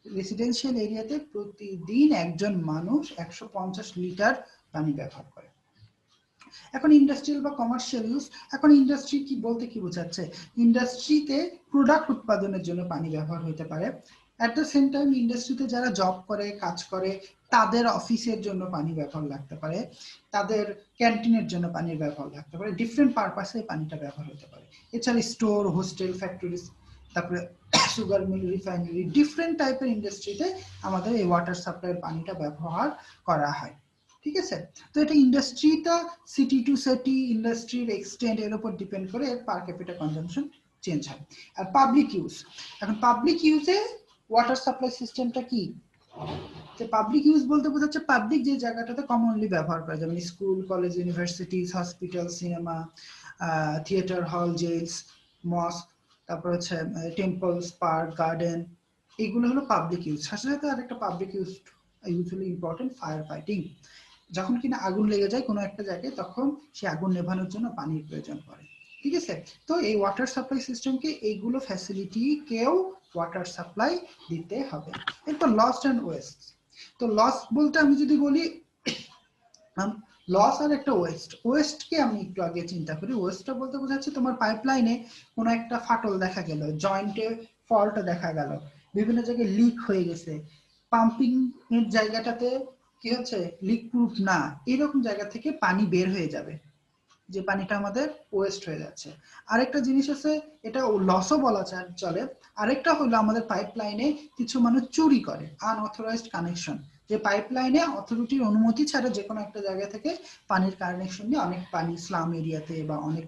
রেসিডেন্সিয়াল এরিয়াতে প্রতিদিন একজন মানুষ 150 লিটার পানি ব্যবহার করে। এখন ইন্ডাস্ট্রিয়াল বা কমার্শিয়াল ইউজ, এখন ইন্ডাস্ট্রি কি বলতে কি বোঝাচ্ছে, ইন্ডাস্ট্রিতে প্রোডাক্ট উৎপাদনের জন্য পানি ব্যবহার হতে পারে। এট দ্য সেম টাইম ইন্ডাস্ট্রিতে যারা জব করে, কাজ করে, তাদের অফিসের জন্য পানি ব্যবহার লাগতে পারে, তাদের ক্যান্টিনের জন্য পানির ব্যবহার লাগতে পারে, ডিফারেন্ট পারপাসে পানিটা ব্যবহার হতে পারে। এছাড়া স্টোর, হোস্টেল, ফ্যাক্টরিজ, তারপরে সুগার মিল, রিফাইনারি, ডিফারেন্ট টাইপের ইন্ডাস্ট্রিতে আমাদের এই ওয়াটার সাপ্লাইয়ের পানিটা ব্যবহার করা হয়। ঠিক আছে, তো এটা ইন্ডাস্ট্রিটা সিটি টু সিটি, ইন্ডাস্ট্রির এক্সটেন্ট এর উপর ডিপেন্ড করে এর পার ক্যাপিটা কনজাম্পশন চেঞ্জ হয়। আর পাবলিক ইউজ, এখন পাবলিক ইউজে ওয়াটার সাপ্লাই সিস্টেমটা কি, যে পাবলিক ইউজ বলতে বোঝাচ্ছে পাবলিক যে জায়গাটাতে কমনলি ব্যবহার করে, যেমন school, college, universities, hospital, cinema, theatre hall, jails, মস্ক, তারপর হচ্ছে টেম্পলস, পার্ক, গার্ডেন, এগুলো হলো পাবলিক ইউজ। সাথে সাথে আরেকটা public use usually important, fire fighting. যখন কিনা আগুন লেগে যায় কোনো একটা জায়গায়, তখন সে আগুন নেভানোর জন্য পানির প্রয়োজন পড়ে। ঠিক আছে, তো এই ওয়াটার সাপ্লাই সিস্টেমকে এইগুলো ফ্যাসিলিটি কেউ ওয়াটার সাপ্লাই দিতে হবে। এরপর লস এন্ড ওয়েস্ট। তো লস বলতে আমি যদি বলি, লস আর একটা ওয়েস্ট। ওয়েস্টকে আমি একটু আগে চিন্তা করি। ওয়েস্টটা বলতে বোঝাচ্ছে তোমার পাইপলাইনে কোনো একটা ফাটল দেখা গেল, জয়েন্টে ফল্ট দেখা গেল, বিভিন্ন জায়গায় লিক হয়ে গেছে, পাম্পিং এর জায়গাটাতে কি হচ্ছে লিক প্রুফ না, এরকম জায়গা থেকে পানি বের হয়ে যাবে, যে পানিটা আমাদের ওয়েস্ট হয়ে যাচ্ছে। আরেকটা জিনিস আছে, এটা লসও বলা চলে। আরেকটা হলো আমাদের পাইপলাইনে কিছু মানুষ চুরি করে, আনঅথরাইজড কানেকশন, যে পাইপলাইনে অথরিটির অনুমতি ছাড়া যে কোনো একটা জায়গা থেকে পানির কানেকশন নিয়ে অনেক পানি স্লাম এরিয়াতে বা অনেক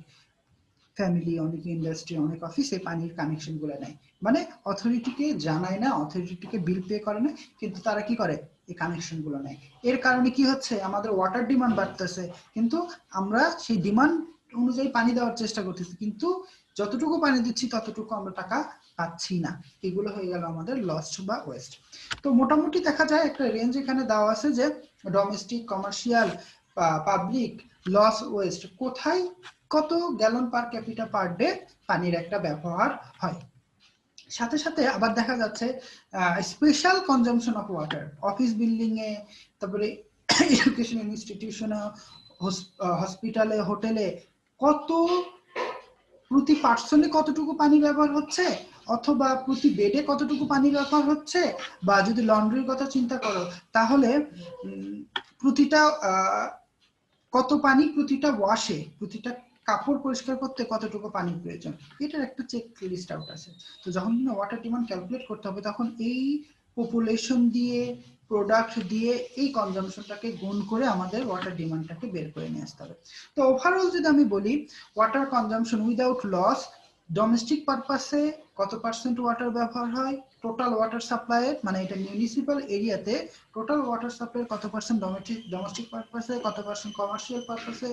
ফ্যামিলি, অনেক ইন্ডাস্ট্রি, অনেক অফিসে পানির কানেকশন গুলো নেয়, মানে অথরিটিকে জানায় না, অথরিটিকে বিল পে করে না, কিন্তু তারা কি করে এই কানেকশন গুলো নেয়। এর কারণে কি হচ্ছে, আমাদের ওয়াটার ডিমান্ড বাড়তেছে, কিন্তু আমরা সেই ডিমান্ড অনুযায়ী পানি দেওয়ার চেষ্টা করতেছি, কিন্তু যতটুকু পানি দিচ্ছি ততটুকু আমরা টাকা পাচ্ছি না। এগুলো হয়ে গেল আমাদের লস্ট বা ওয়েস্ট। তো মোটামুটি দেখা যায় একটা রেঞ্জ এখানে দেওয়া আছে যে domestic, commercial, public, loss, waste, কোথায় কত gallon per capita per day পানির একটা ব্যবহার হয়। সাথে সাথে আবার দেখা যাচ্ছে special consumption of water office building এ, তারপরে এডুকেশন ইনস্টিটিউশনে, হসপিটালে, হোটেলে কত প্রতি পার্সনে কতটুকু পানি ব্যবহার হচ্ছে, অথবা প্রতি বেডে কতটুকু পানি ব্যবহার হচ্ছে, বা যদি লন্ড্রির কথা চিন্তা করো তাহলে প্রতিটা কত পানি প্রতিটা ওয়াশে, প্রতিটা কাপড় পরিষ্কার করতে কতটুকু পানি প্রয়োজন, এটার একটা চেক লিস্ট আউট আছে। তো যখন ওয়াটার ডিমান্ড ক্যালকুলেট করতে হবে তখন এই পপুলেশন দিয়ে, প্রোডাক্ট দিয়ে এই কনজাম্পশনটাকে গুণ করে আমাদের ওয়াটার ডিমান্ডটাকে বের করে নিয়ে আসতে হবে। তো ওভারঅল যদি আমি বলি, water consumption without loss, domestic পারপাসে কত পার্সেন্ট ওয়াটার ব্যবহার হয়, টোটাল ওয়াটার সাপ্লাই মানে এটা মিউনিসিপাল এরিয়াতে টোটাল ওয়াটার সাপ্লাই কত পার্সেন্ট, ডোমেস্টিক পারপাসে কত পার্সেন্ট, কমার্শিয়াল পারপাসে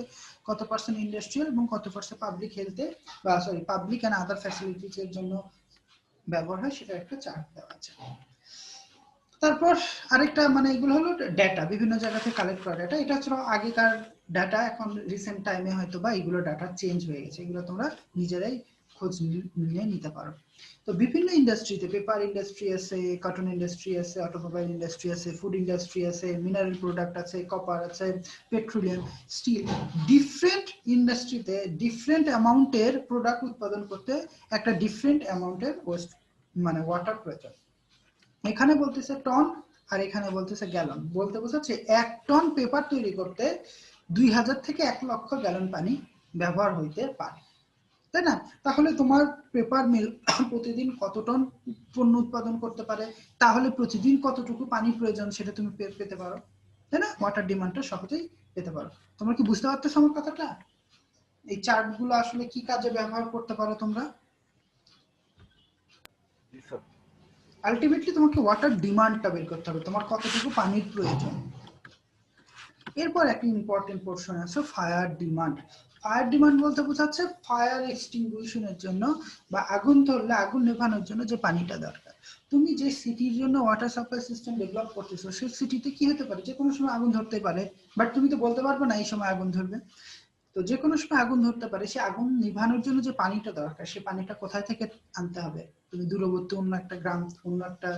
কত পার্সেন্ট, ইন্ডাস্ট্রিয়াল এবং কত পার্সেন্ট পাবলিক হেলথে বা sorry public and other facilities এর জন্য ব্যবহার হয়, সেটা একটা চার্ট দেওয়া আছে। তারপর আরেকটা মানে এগুলো হলো ডেটা, বিভিন্ন জায়গা থেকে কালেক্ট করা ডেটা। এটা হচ্ছে আগেকার ডাটা, এখন রিসেন্ট টাইমে হয়তো বা এগুলো ডাটা চেঞ্জ হয়ে গেছে, এগুলো তোমরা নিজেরাই খোঁজ নিয়ে নিতে পারো। তো বিভিন্ন ইন্ডাস্ট্রিতে, পেপার ইন্ডাস্ট্রি আছে, কটন ইন্ডাস্ট্রি আছে, অটোমোবাইল ইন্ডাস্ট্রি আছে, ফুড ইন্ডাস্ট্রি আছে, মিনারেল প্রোডাক্ট আছে, কপার আছে, পেট্রোলিয়াম, স্টিল, ডিফারেন্ট ইন্ডাস্ট্রিতে ডিফারেন্ট অ্যামাউন্টের প্রোডাক্ট উৎপাদন করতে একটা ডিফারেন্ট অ্যামাউন্টের ওয়েস্ট মানে ওয়াটার প্রয়োজন। এখানে বলতেছে টন আর এখানে বলতেছে গ্যালন, বলতে বোঝাচ্ছে 1 টন পেপার তৈরি করতে 2000 থেকে 1 লক্ষ গ্যালন পানি ব্যবহার হইতে পারে, তাই না? তাহলে তোমার পেপার মিল প্রতিদিন কত টন পণ্য উৎপাদন করতে পারে, তাহলে প্রতিদিন কতটুকু পানি প্রয়োজন সেটা তুমি পেতে পারো, তাই না? ওয়াটার ডিমান্ডটা সহজেই পেতে পারো। তোমরা কি বুঝতে পারতেছো আমার কথাটা? এই চার্টগুলো আসলে কি কাজে ব্যবহার করতে পারো তোমরা? আলটিমেটলি তোমাকে ওয়াটার ডিমান্ডটা বের করতে হবে, তোমার কতটুকু পানির প্রয়োজন। এরপর একটা ইম্পর্টেন্ট পোরশন আছে ফায়ার ডিমান্ড। ফায়ার ডিমান্ড বলতে বোঝাচ্ছে ফায়ার এক্সটিংগুইশনের জন্য বা আগুন ধরলে আগুন নেভানোর জন্য যে পানিটা দরকার। তুমি যে সিটির জন্য ওয়াটার সাপ্লাই সিস্টেম ডেভেলপ করতেছো, সেই সিটিতে কি হতে পারে, যে কোনো সময় আগুন ধরতে পারে, বাট তুমি তো বলতে পারবে না এই সময় আগুন ধরবে। তো যে কোনো সময় আগুন ধরতে পারে, সে আগুন নিভানোর জন্য যে পানিটা দরকার, সে পানিটা কোথায় থেকে আনতে হবে? তুমি দূরবর্তী অন্য একটা গ্রাম, অন্য একটা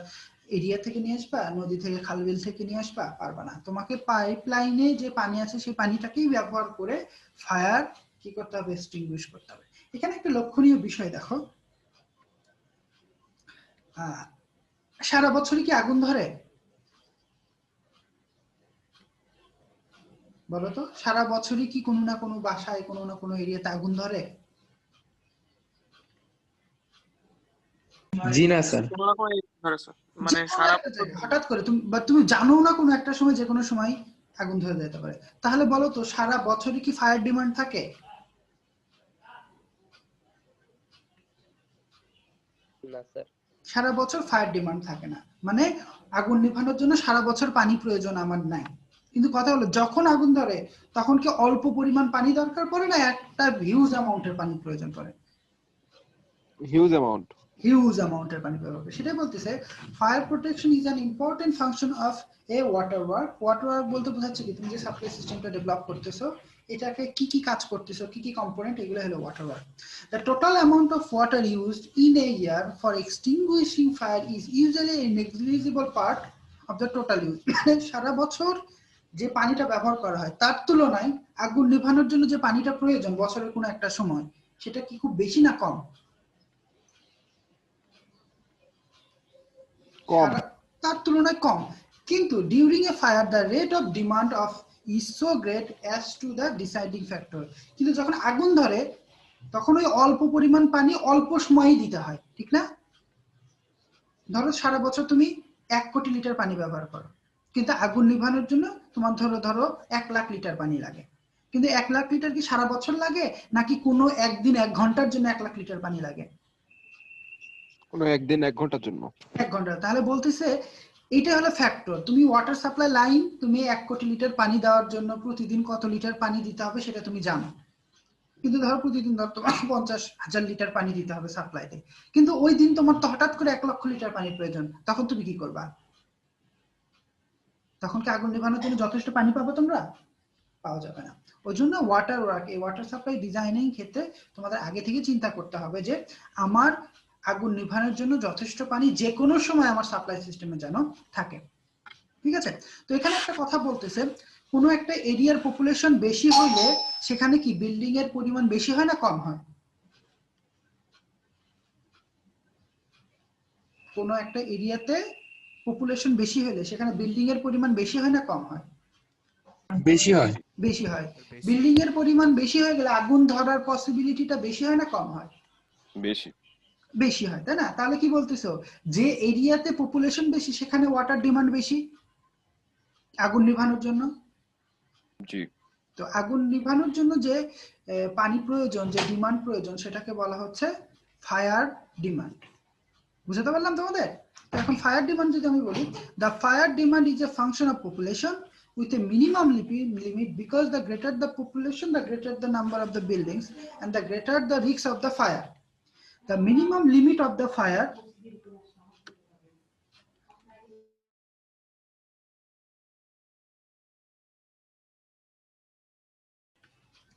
এরিয়া থেকে নিয়ে আসবা, নদী থেকে, খালবিল থেকে নিয়ে আসবা? পারবা না। তোমাকে পাইপলাইনে যে পানি আছে সেই পানিটাকেই ব্যবহার করে ফায়ার কি করতে হবে? এক্সটিংগুইশ করতে হবে। এখানে একটা লক্ষণীয় বিষয় দেখো, সারা বছরই কি আগুন ধরে? বলতো, সারা বছরই কি কোনো না কোনো বাসায়, কোনো না কোনো এরিয়াতে আগুন ধরে? জি না স্যার। মানে সারা হঠাৎ করে তুমি জানো না কোনো একটা সময়, যে কোনো সময় আগুন ধরে যেতে পারে। তাহলে বলো তো, সারা বছরই কি ফায়ার ডিমান্ড থাকে? না স্যার, সারা বছর ফায়ার ডিমান্ড থাকে না, মানে আগুন নিভানোর জন্য সারা বছর পানি প্রয়োজন আমার নাই। কিন্তু কথা হলো, যখন আগুন ধরে তখন কি অল্প পরিমাণ পানি দরকার পড়ে না একটা হিউজ অ্যামাউন্টের পানি প্রয়োজন পড়ে? হিউজ অ্যামাউন্টের পানি ব্যবহার করে। সেটাই বলতেছে fire protection is an important function of a water work. Water work বলতে বোঝাচ্ছে কি, তুমি যে সাপ্লাই সিস্টেমটা ডেভেলপ করতেছো, এটাকে কি কি কাজ করতেছো, কি কি কম্পোনেন্ট, এগুলো হলো water work. The total amount of water used in a year for extinguishing fire is usually a negligible part of the total use. মানে সারা বছর যে পানিটা ব্যবহার করা হয় তার তুলনায় আগুন নেভানোর জন্য যে পানিটা প্রয়োজন বছরের কোনো একটা সময়, সেটা কি খুব বেশি না কম? তার তুলনায় কম। কিন্তু during a fire the rate of demand of is so great as to the deciding factor. কিন্তু যখন আগুন ধরে তখন ওই অল্প পরিমাণ পানি অল্প সময়ই দিতে হয়, ঠিক না? ধরো সারা বছর তুমি 1 কোটি লিটার পানি ব্যবহার করো, কিন্তু আগুন নিভানোর জন্য তোমার ধরো 1 লাখ লিটার পানি লাগে। কিন্তু 1 লাখ লিটার কি সারা বছর লাগে, নাকি কোনো একদিন 1 ঘন্টার জন্য 1 লাখ লিটার পানি লাগে? কোনো একদিন 1 ঘন্টার জন্য। 1 ঘন্টা। তাহলে বলতেছে এইটা হলো ফ্যাক্টর। তুমি ওয়াটার সাপ্লাই লাইন, তুমি 1 কোটি লিটার পানি দেওয়ার জন্য প্রতিদিন কত লিটার পানি দিতে হবে সেটা তুমি জানো, কিন্তু ধরো প্রতিদিন ধর তোমার 50,000 লিটার পানি দিতে হবে সাপ্লাইতে, কিন্তু ওই দিন তোমার তো হঠাৎ করে 1 লক্ষ লিটার পানির প্রয়োজন, তখন তুমি কি করবা? তখন কি আগুন নেভানোর জন্য যথেষ্ট পানি পাবে তোমরা? পাওয়া যাবে না। ওই জন্য ওয়াটার ওয়ার্ক, এই ওয়াটার সাপ্লাই ডিজাইনিং ক্ষেত্রে তোমাদের আগে থেকে চিন্তা করতে হবে যে আমার আগুন নিভানোর জন্য যথেষ্ট পানি যে কোনো সময় আমার সাপ্লাই সিস্টেমে যেন থাকে। ঠিক আছে, তো এখানে একটা কথা বলতেছে, কোনো একটা এরিয়ার পপুলেশন বেশি হলে সেখানে কি বিল্ডিং এর পরিমাণ বেশি হয় না কম হয়? কোনো একটা এরিয়াতে পপুলেশন বেশি হলে সেখানে বিল্ডিং এর পরিমাণ বেশি হয় না কম হয়? বেশি হয়। বেশি হয়। বিল্ডিং এর পরিমাণ বেশি হয়ে গেলে আগুন ধরার পসিবিলিটিটা বেশি হয় না কম হয়? বেশি। বেশি হয়, তাই না? তাহলে কি বলতেছো, যে এরিয়াতে পপুলেশন বেশি সেখানে ওয়াটার ডিমান্ড বেশি আগুন নিভানোর জন্য। জি। তো আগুন নিভানোর জন্য যে পানি প্রয়োজন, যে ডিমান্ড প্রয়োজন, সেটাকে বলা হচ্ছে ফায়ার ডিমান্ড। বুঝতে পারলাম তোমাদের? তো এখন ফায়ার ডিমান্ড যদি আমি বলি, the fire demand is a function of population with a minimum limit because the greater the population, the greater the number of the buildings and the greater the risk of the fire. The minimum limit of the fire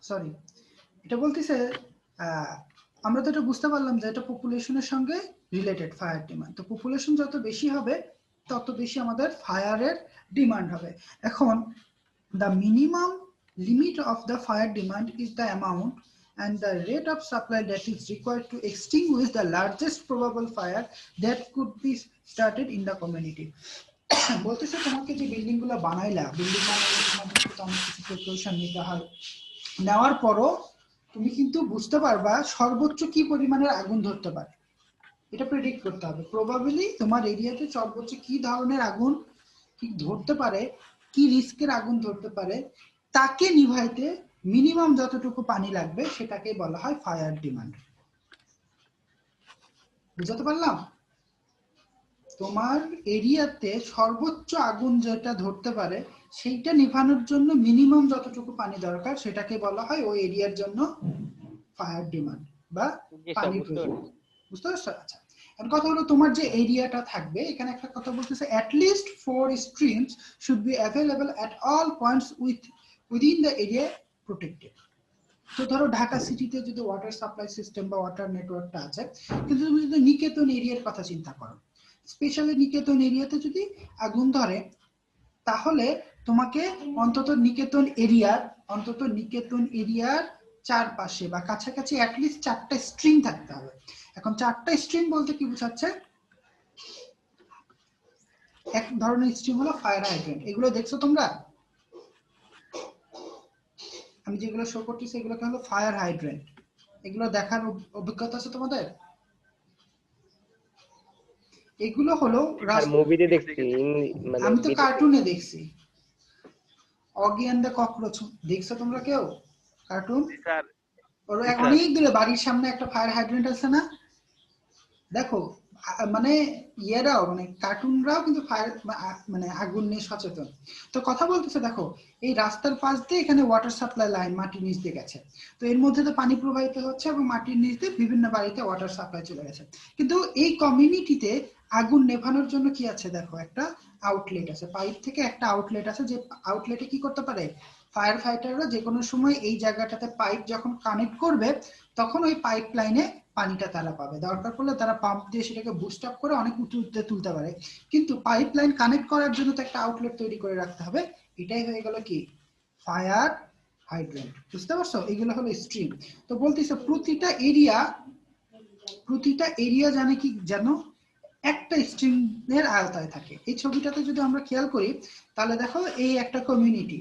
sorry, এটা বলতেছে আমরা তো এটা বুঝতে পারলাম যে এটা পপুলেশনের সঙ্গে রিলেটেড ফায়ার ডিমান্ড। তো পপুলেশন যত বেশি হবে তত বেশি আমাদের ফায়ারের ডিমান্ড হবে। এখন the minimum limit of the fire demand is the amount and the rate of supply that is required to extinguish the largest probable fire that could be started in the community. বলতেছে তোমাকে যে building গুলো বানাইলা, building বানাইলে তোমাদের তো অনেক কিছু প্রিপারেশন নিতে হয়, নেওয়ার পরও তুমি কিন্তু বুঝতে পারবা সর্বোচ্চ কি পরিমাণের আগুন ধরতে পারে, এটা প্রেডিক্ট করতে হবে। প্রবাবিলি তোমার এরিয়াতে সর্বোচ্চ কি ধরনের আগুন কি ধরতে পারে, কি রিস্কের আগুন ধরতে পারে, তাকে নিভাইতে মিনিমাম যতটুকু পানি লাগবে সেটাকে বলা হয় ফায়ার ডিমান্ড। বুঝতে পারলাম? তোমার এরিয়াতে সর্বোচ্চ আগুন যেটা ধরতে পারে সেইটা নিভানোর জন্য মিনিমাম যতটুকু পানি দরকার সেটাকে বলা হয় ওই এরিয়ার জন্য ফায়ার ডিমান্ড বা পানি প্রয়োজন। বুঝতে পারছো? আচ্ছা, এখন কথা হলো তোমার যে এরিয়াটা থাকবে, এখানে একটা কথা বলতেছে at least 4 streams should be available at all points within the area protected. তো ধরো ঢাকা সিটিতে যদি ওয়াটার সাপ্লাই সিস্টেম বা ওয়াটার নেটওয়ার্কটা আছে, কিন্তু তুমি যদি নিকেতন এরিয়ার কথা চিন্তা করো, স্পেশালি নিকেতন এরিয়াতে যদি আগুন ধরে, তাহলে তোমাকে অন্তত নিকেতন এরিয়ার চারপাশে বা কাছাকাছি অ্যাটলিস্ট 4টা স্ট্রিম থাকতে হবে। এখন 4টা স্ট্রিম বলতে কি বোঝাচ্ছে? এক ধরনের স্ট্রিম হলো ফায়ার হাইড্রেন্ট। এগুলো দেখছো তোমরা? আমি যেগুলো শো করতেছি এগুলোকে হলো ফায়ার হাইড্রেন্ট। এগুলো দেখার অভিজ্ঞতা আছে তোমাদের? এগুলো হলো মুভিতে দেখছি, মানে আমি তো কার্টুনে দেখছি। অগি এন্ড দ্য ককরোচ দেখছো তোমরা কেউ কার্টুন? ওর অনেক দূরে বাড়ির সামনে একটা ফায়ার হাইড্রেন্ট আছে না? দেখো মানে ইয়েরাও মানে কার্টুনরাও কিন্তু ফায়ার মানে আগুন নিয়ে সচেতন। তো কথা বলতেছে দেখো এই রাস্তার পাশ দিয়ে এখানে ওয়াটার সাপ্লাই লাইন মাটির নিচ দিয়ে গেছে, তো এর মধ্যে তো পানি প্রবাহিত হচ্ছে এবং মাটির নিচ দিয়ে বিভিন্ন বাড়িতে ওয়াটার সাপ্লাই চলে গেছে। কিন্তু এই কমিউনিটিতে আগুন নেভানোর জন্য কি আছে দেখো, একটা আউটলেট আছে, পাইপ থেকে একটা আউটলেট আছে, যে আউটলেটে কি করতে পারে ফায়ার ফাইটাররা যে কোনো সময় এই জায়গাটাতে পাইপ যখন কানেক্ট করবে তখন ওই পাইপ লাইনে পানিটা তারা পাবে, দরকার পড়লে তারা পাম্প দিয়ে সেটাকে বুস্ট আপ করে অনেক উঁচুতে তুলতে পারে। কিন্তু পাইপ লাইন কানেক্ট করার জন্য তো একটা আউটলেট তৈরি করে রাখতে হবে, এটাই হয়ে গেল কি ফায়ার হাইড্রেন্ট। বুঝতে পারছো? এগুলো হলো স্ট্রিম। তো বলতেছে প্রতিটা এরিয়া জানে কি যেন একটা স্ট্রিমের আওতায় থাকে। এই ছবিটাতে যদি আমরা খেয়াল করি তাহলে দেখো এই একটা কমিউনিটি,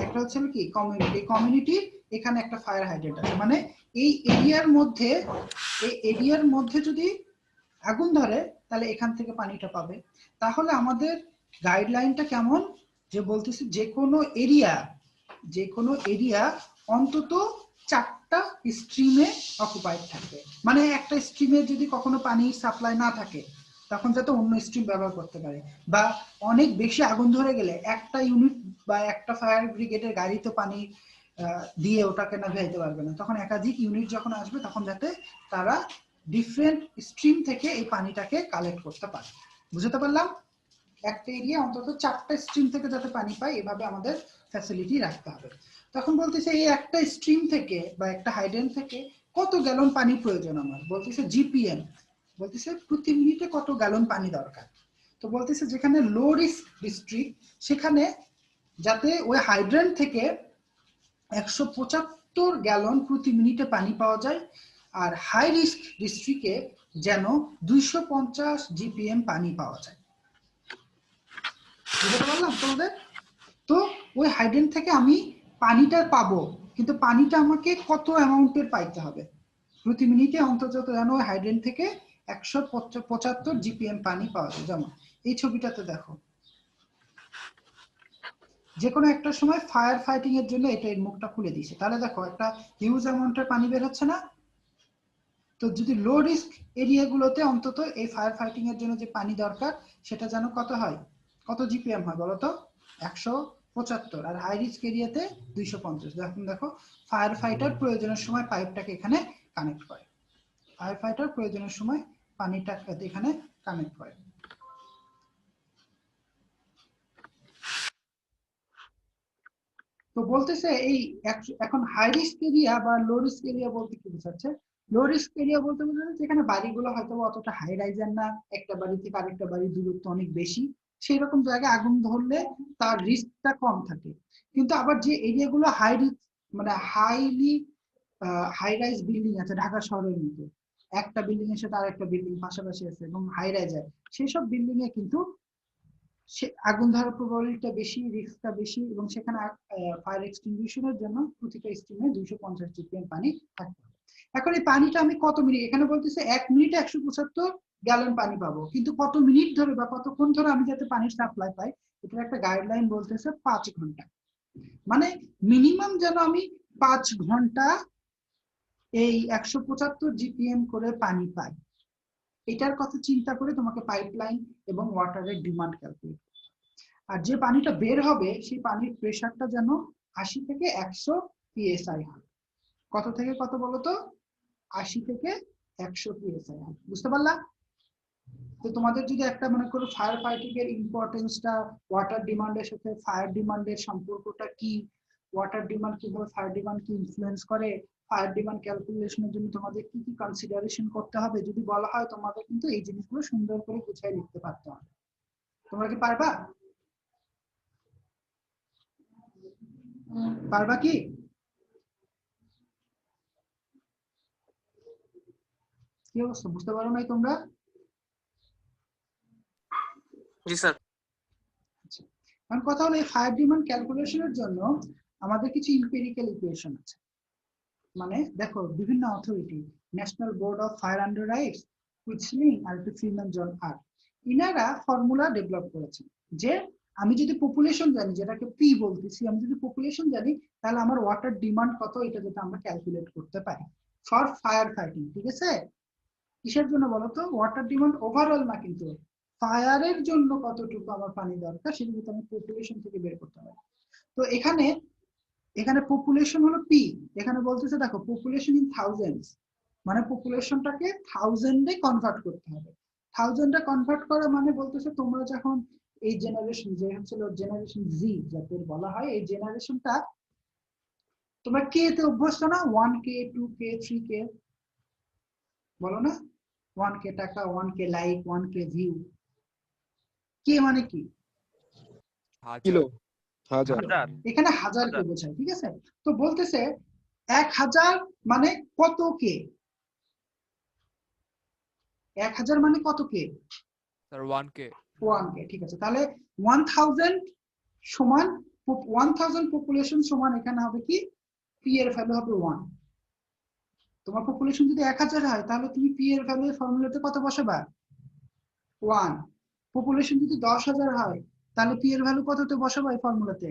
একটা হচ্ছে কি কমিউনিটি, এখানে একটা ফায়ার হাইড্রেন্ট আছে, মানে এই এরিয়ার মধ্যে যদি আগুন ধরে তাহলে এখান থেকে পানিটা পাবে। তাহলে আমাদের গাইডলাইনটা কেমন, যে বলতেছি যে কোনো এরিয়া অন্তত 4টা স্ট্রিমে অকুপাইড থাকবে, মানে একটা স্ট্রিমে যদি কখনো পানি সাপ্লাই না থাকে তখন যাতে অন্য স্ট্রিম ব্যবহার করতে পারে, বা অনেক বেশি আগুন ধরে গেলে একটা ইউনিট বা একটা ফায়ার ব্রিগেডের গাড়ি তো পানি দিয়ে ওটাকে না ভেজাতে পারবে না, তখন একাধিক ইউনিট যখন আসবে তখন যাতে তারা ডিফারেন্ট স্ট্রিম থেকে এই পানিটাকে কালেক্ট করতে পারে। বুঝতে পারলাম? একটা এরিয়া অন্তত 4টা স্ট্রিম থেকে যাতে পানি পায় এভাবে আমাদের ফ্যাসিলিটি রাখতে হবে। তখন বলতেছে এই একটা স্ট্রিম থেকে বা একটা হাইড্রেন থেকে কত গ্যালন পানি প্রয়োজন আমার, বলতেছে জিপিএম, বলতেছে প্রতি মিনিটে কত গ্যালন পানি দরকার। তো বলতেছে যেখানে লো রিস্ক ডিস্ট্রিক্ট সেখানে যাতে ওই হাইড্রেন থেকে 175 গ্যালন প্রতি মিনিটে পানি পাওয়া যায়, আর হাই রিস্ক ডিস্ট্রিক্টে যেন 250 জিপিএম পানি পাওয়া যায়। বুঝতে পারলাম তোমাদের? তো ওই হাইড্রেন থেকে আমি পানিটা পাবো, কিন্তু পানিটা আমাকে কত অ্যামাউন্টের পাইতে হবে প্রতি মিনিটে অন্তত যেন ওই হাইড্রেন থেকে 175 জিপিএম পানি পাওয়া যায়। যেমন এই ছবিটাতে দেখো, যে কোনো একটা সময় ফায়ার ফাইটিং এর জন্য এটা এর মুখটা খুলে দিয়েছে, তাহলে দেখো একটা হিউজ অ্যামাউন্টের পানি বের হচ্ছে না? তো যদি লো রিস্ক এরিয়াগুলোতে অন্তত এই ফায়ার ফাইটিং এর জন্য যে পানি দরকার সেটা যেন কত হয়, কত জিপিএম হয় বলো তো? 175। আর হাই রিস্ক এরিয়াতে 250। দেখো ফায়ার ফাইটার প্রয়োজনের সময় পাইপটাকে এখানে কানেক্ট করে, ফায়ার ফাইটার প্রয়োজনের সময় পানিটা এখানে কানেক্ট করে। তো বলতেছে এই এখন হাই রিস্ক এরিয়া বা লো রিস্ক এরিয়া বলতে কি বোঝাচ্ছে? লো রিস্ক এরিয়া বলতে বোঝাচ্ছে যেখানে বাড়িগুলো হয়তো অতটা হাই রাইজার না, একটা বাড়ি থেকে আরেকটা বাড়ির দূরত্ব অনেক বেশি, সেই রকম জায়গায় আগুন ধরলে তার রিস্কটা কম থাকে। কিন্তু আবার যে এরিয়াগুলো হাই রিস্ক মানে হাইলি হাই রাইজ বিল্ডিং আছে ঢাকা শহরের মধ্যে, একটা বিল্ডিং এর সাথে আরেকটা বিল্ডিং পাশাপাশি আছে এবং হাই রাইজার, সেই সব বিল্ডিং এ কিন্তু আগুন ধরার প্রবাবিলিটিটা বেশি, রিস্কটা বেশি, এবং সেখানে ফায়ার এক্সটিংগুইশনের জন্য প্রতিটা স্টিমে 250 জিপিএম পানি থাকতে হবে। এখন এই পানিটা আমি কত মিনিট, এখানে বলতেছে 1 মিনিটে 175 গ্যালন পানি পাবো, কিন্তু কত মিনিট ধরে বা কতক্ষণ ধরে আমি যাতে পানির সাপ্লাই পাই এটার একটা গাইডলাইন বলতেছে 5 ঘন্টা। মানে মিনিমাম যেন আমি 5 ঘন্টা এই 175 জিপিএম করে পানি পাই। এটার কথা চিন্তা করে তোমাকে পাইপলাইন এবং ওয়াটারের ডিমান্ড ক্যালকুলেট। আর যে পানিটা বের হবে সেই পানির প্রেসারটা যেন 80 থেকে 100 পিএসআই হয়। কত থেকে কত বলতো? 80 থেকে 100 পিএসআই হয়। বুঝতে পারলা? তো তোমাদের যদি একটা মনে করো ফায়ার ফাইটিং এর ইম্পর্টেন্সটা, ওয়াটার ডিমান্ডের সাথে ফায়ার ডিমান্ডের সম্পর্কটা কি, ওয়াটার ডিমান্ড কিভাবে ফায়ার ডিমান্ডকে ইনফ্লুয়েন্স করে, ফায়ার ডিমান্ড ক্যালকুলেশনের জন্য তোমাদের কি কি কনসিডারেশন করতে হবে যদি বলা হয়, তোমাদের কিন্তু এই জিনিসগুলো সুন্দর করে গুছিয়ে লিখতে পারতে হবে। তোমরা কি পারবা? পারবা কি? কি অবস্থা, বুঝতে পারো নাই তোমরা? জি স্যার। কারণ কথা হলো এই ফায়ার ডিমান্ড ক্যালকুলেশনের জন্য আমাদের কিছু এমপিরিক্যাল ইকুয়েশন আছে। মানে দেখো বিভিন্ন authority, national board of fire and writers, Kuichling আর ফ্রিম্যান জন আর, ইনারা ফর্মুলা ডেভেলপ করেছেন যে আমি যদি পপুলেশন জানি, যেটাকে পি বলতেছি, আমি যদি পপুলেশন জানি তাহলে আমার ওয়াটার ডিমান্ড কত এটা যাতে আমরা ক্যালকুলেট করতে পারি ফর ফায়ার ফাইটিং। ঠিক আছে? কিসের জন্য বলতো? ওয়াটার ডিমান্ড ওভারঅল না, কিন্তু ফায়ারের জন্য কতটুকু আমার পানি দরকার সেটা যদি আমি পপুলেশন থেকে বের করতে পারি। তো এখানে পপুলেশন হলো পি, এখানে বলতেছে দেখো পপুলেশন ইন থাউজেন্ডস, মানে পপুলেশনটাকে থাউজেন্ডে কনভার্ট করতে হবে। থাউজেন্ডে কনভার্ট করা মানে বলতেছে তোমরা যখন এই জেনারেশন, যে হচ্ছিল জেনারেশন জি যাদের বলা হয়, এই জেনারেশনটা তোমরা কে তে অভ্যস্ত না? 1K 2K 3K বলো না? 1K টাকা, 1K লাইক, 1K ভিউ। কে মানে কি? কিলো, হাজার। এখানে হাজারকে বোঝায়। ঠিক আছে? তো বলতেছে 1000 মানে কত কে? 1000 মানে কত কে? Sir 1K। 1K। ঠিক আছে, তাহলে 1000 সমান 1000 পপুলেশন সমান এখানে হবে কি? পি এর ভ্যালু হবে 1। তোমার পপুলেশন যদি 1000 হয় তাহলে তুমি পি এর ভ্যালু ফর্মুলাতে কত বসাবা? 1। পপুলেশন যদি 10000 হয় তাহলে পি এর ভ্যালু কততে বসাবা এই ফর্মুলাতে?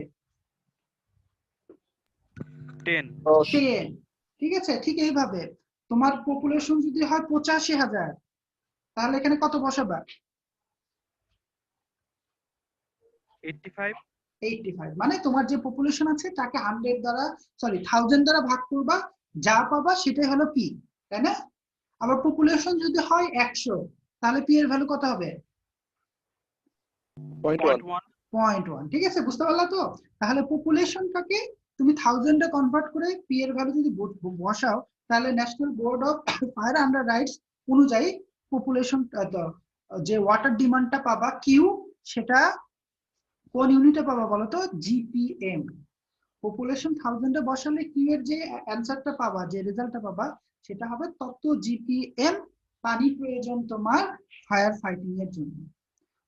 10। ঠিক আছে? ঠিক এইভাবে তোমার পপুলেশন যদি হয় 85000 তাহলে এখানে কত বসাবা? 85। মানে তোমার যে পপুলেশন আছে তাকে 1000 দ্বারা ভাগ করবা, যা পাবা সেটাই হলো পি, তাই না? আবার পপুলেশন যদি হয় 100 তাহলে পি এর ভ্যালু কত হবে? 0.1। 0.1। ঠিক আছে? বুঝতে পারলা তো? তাহলে পপুলেশনটাকে তুমি 1000 এ কনভার্ট করে পি এর ভ্যালু যদি বসাও তাহলে national board of fire under rights অনুযায়ী পপুলেশন যে ওয়াটার ডিমান্ডটা পাবা কিউ সেটা কোন ইউনিটে পাবা বলো তো জিপিএম। পপুলেশন 1000 এ বসালে কিউ এর যে অ্যানসারটা পাবা যে রেজাল্টটা পাবা সেটা হবে তত জিপিএম পানি প্রয়োজন তোমার ফায়ার ফাইটিং এর জন্য।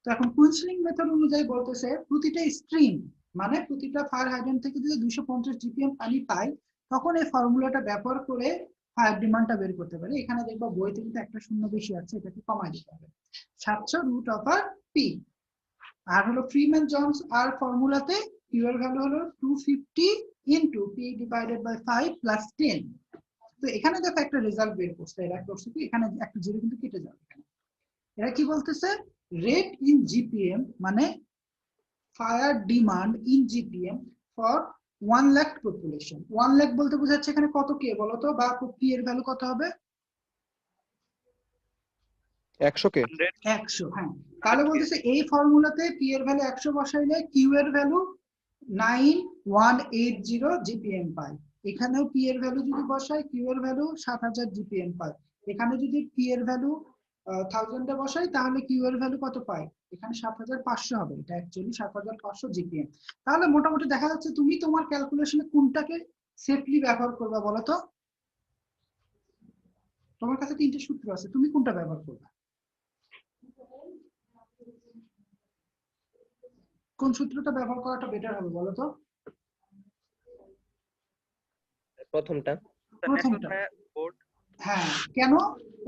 তো এখন কুইন্সলিং মেথড অনুযায়ী বলতেছে প্রতিটা স্ট্রিম মানে প্রতিটা ফায়ার হাইড্রেন্ট থেকে যদি 250 জিপিএম পানি পাই তখন এই ফর্মুলাটা ব্যবহার করে ফায়ার ডিমান্ডটা বের করতে পারি। এখানে দেখবা বইতে কিন্তু একটা শূন্য বেশি আছে, এটাকে কমাই দিতে হবে। 700 রুট ওভার পি। আর হলো ফ্রিম্যান জনস আর ফর্মুলাতে কিউ এর ভ্যালু হলো 250 into P divided by 5 plus 10। তো এখানে দেখো একটা রেজাল্ট বের করছে, এরা করছে কি এখানে একটা জিরো কিন্তু কেটে যাবে। এখানে এরা কি বলতেছে রেট ইন জিপিএম মানে fire demand in GPM for 1 lakh population. 1 lakh বলতে বোঝাচ্ছে এখানে কত কে বলো তো, বা পি এর ভ্যালু কত হবে 100 কে 100। হ্যাঁ, তাহলে বলতেছে এই ফর্মুলাতে পি এর ভ্যালু 100 বসাইলে কিউ এর ভ্যালু 9180 জিপিএম পাই। এখানেও পি এর ভ্যালু যদি বসাই কিউ এর ভ্যালু 7000 জিপিএম পাই। এখানে যদি পি এর ভ্যালু 1000 এ বসাই তাহলে কিউ এর ভ্যালু কত পাই, এখানে 7500 হবে। এটা অ্যাকচুয়ালি 7500 জিপিএম। তাহলে মোটামুটি দেখা যাচ্ছে তুমি তোমার ক্যালকুলেশনে কোনটাকে সেফলি ব্যবহার করবা বলো তো। তোমার কাছে 3টে সূত্র আছে, তুমি কোনটা ব্যবহার করবা? কোন সূত্রটা ব্যবহার করাটা বেটার হবে বলো তো? প্রথমটা। প্রথমটা। হ্যাঁ, কেন?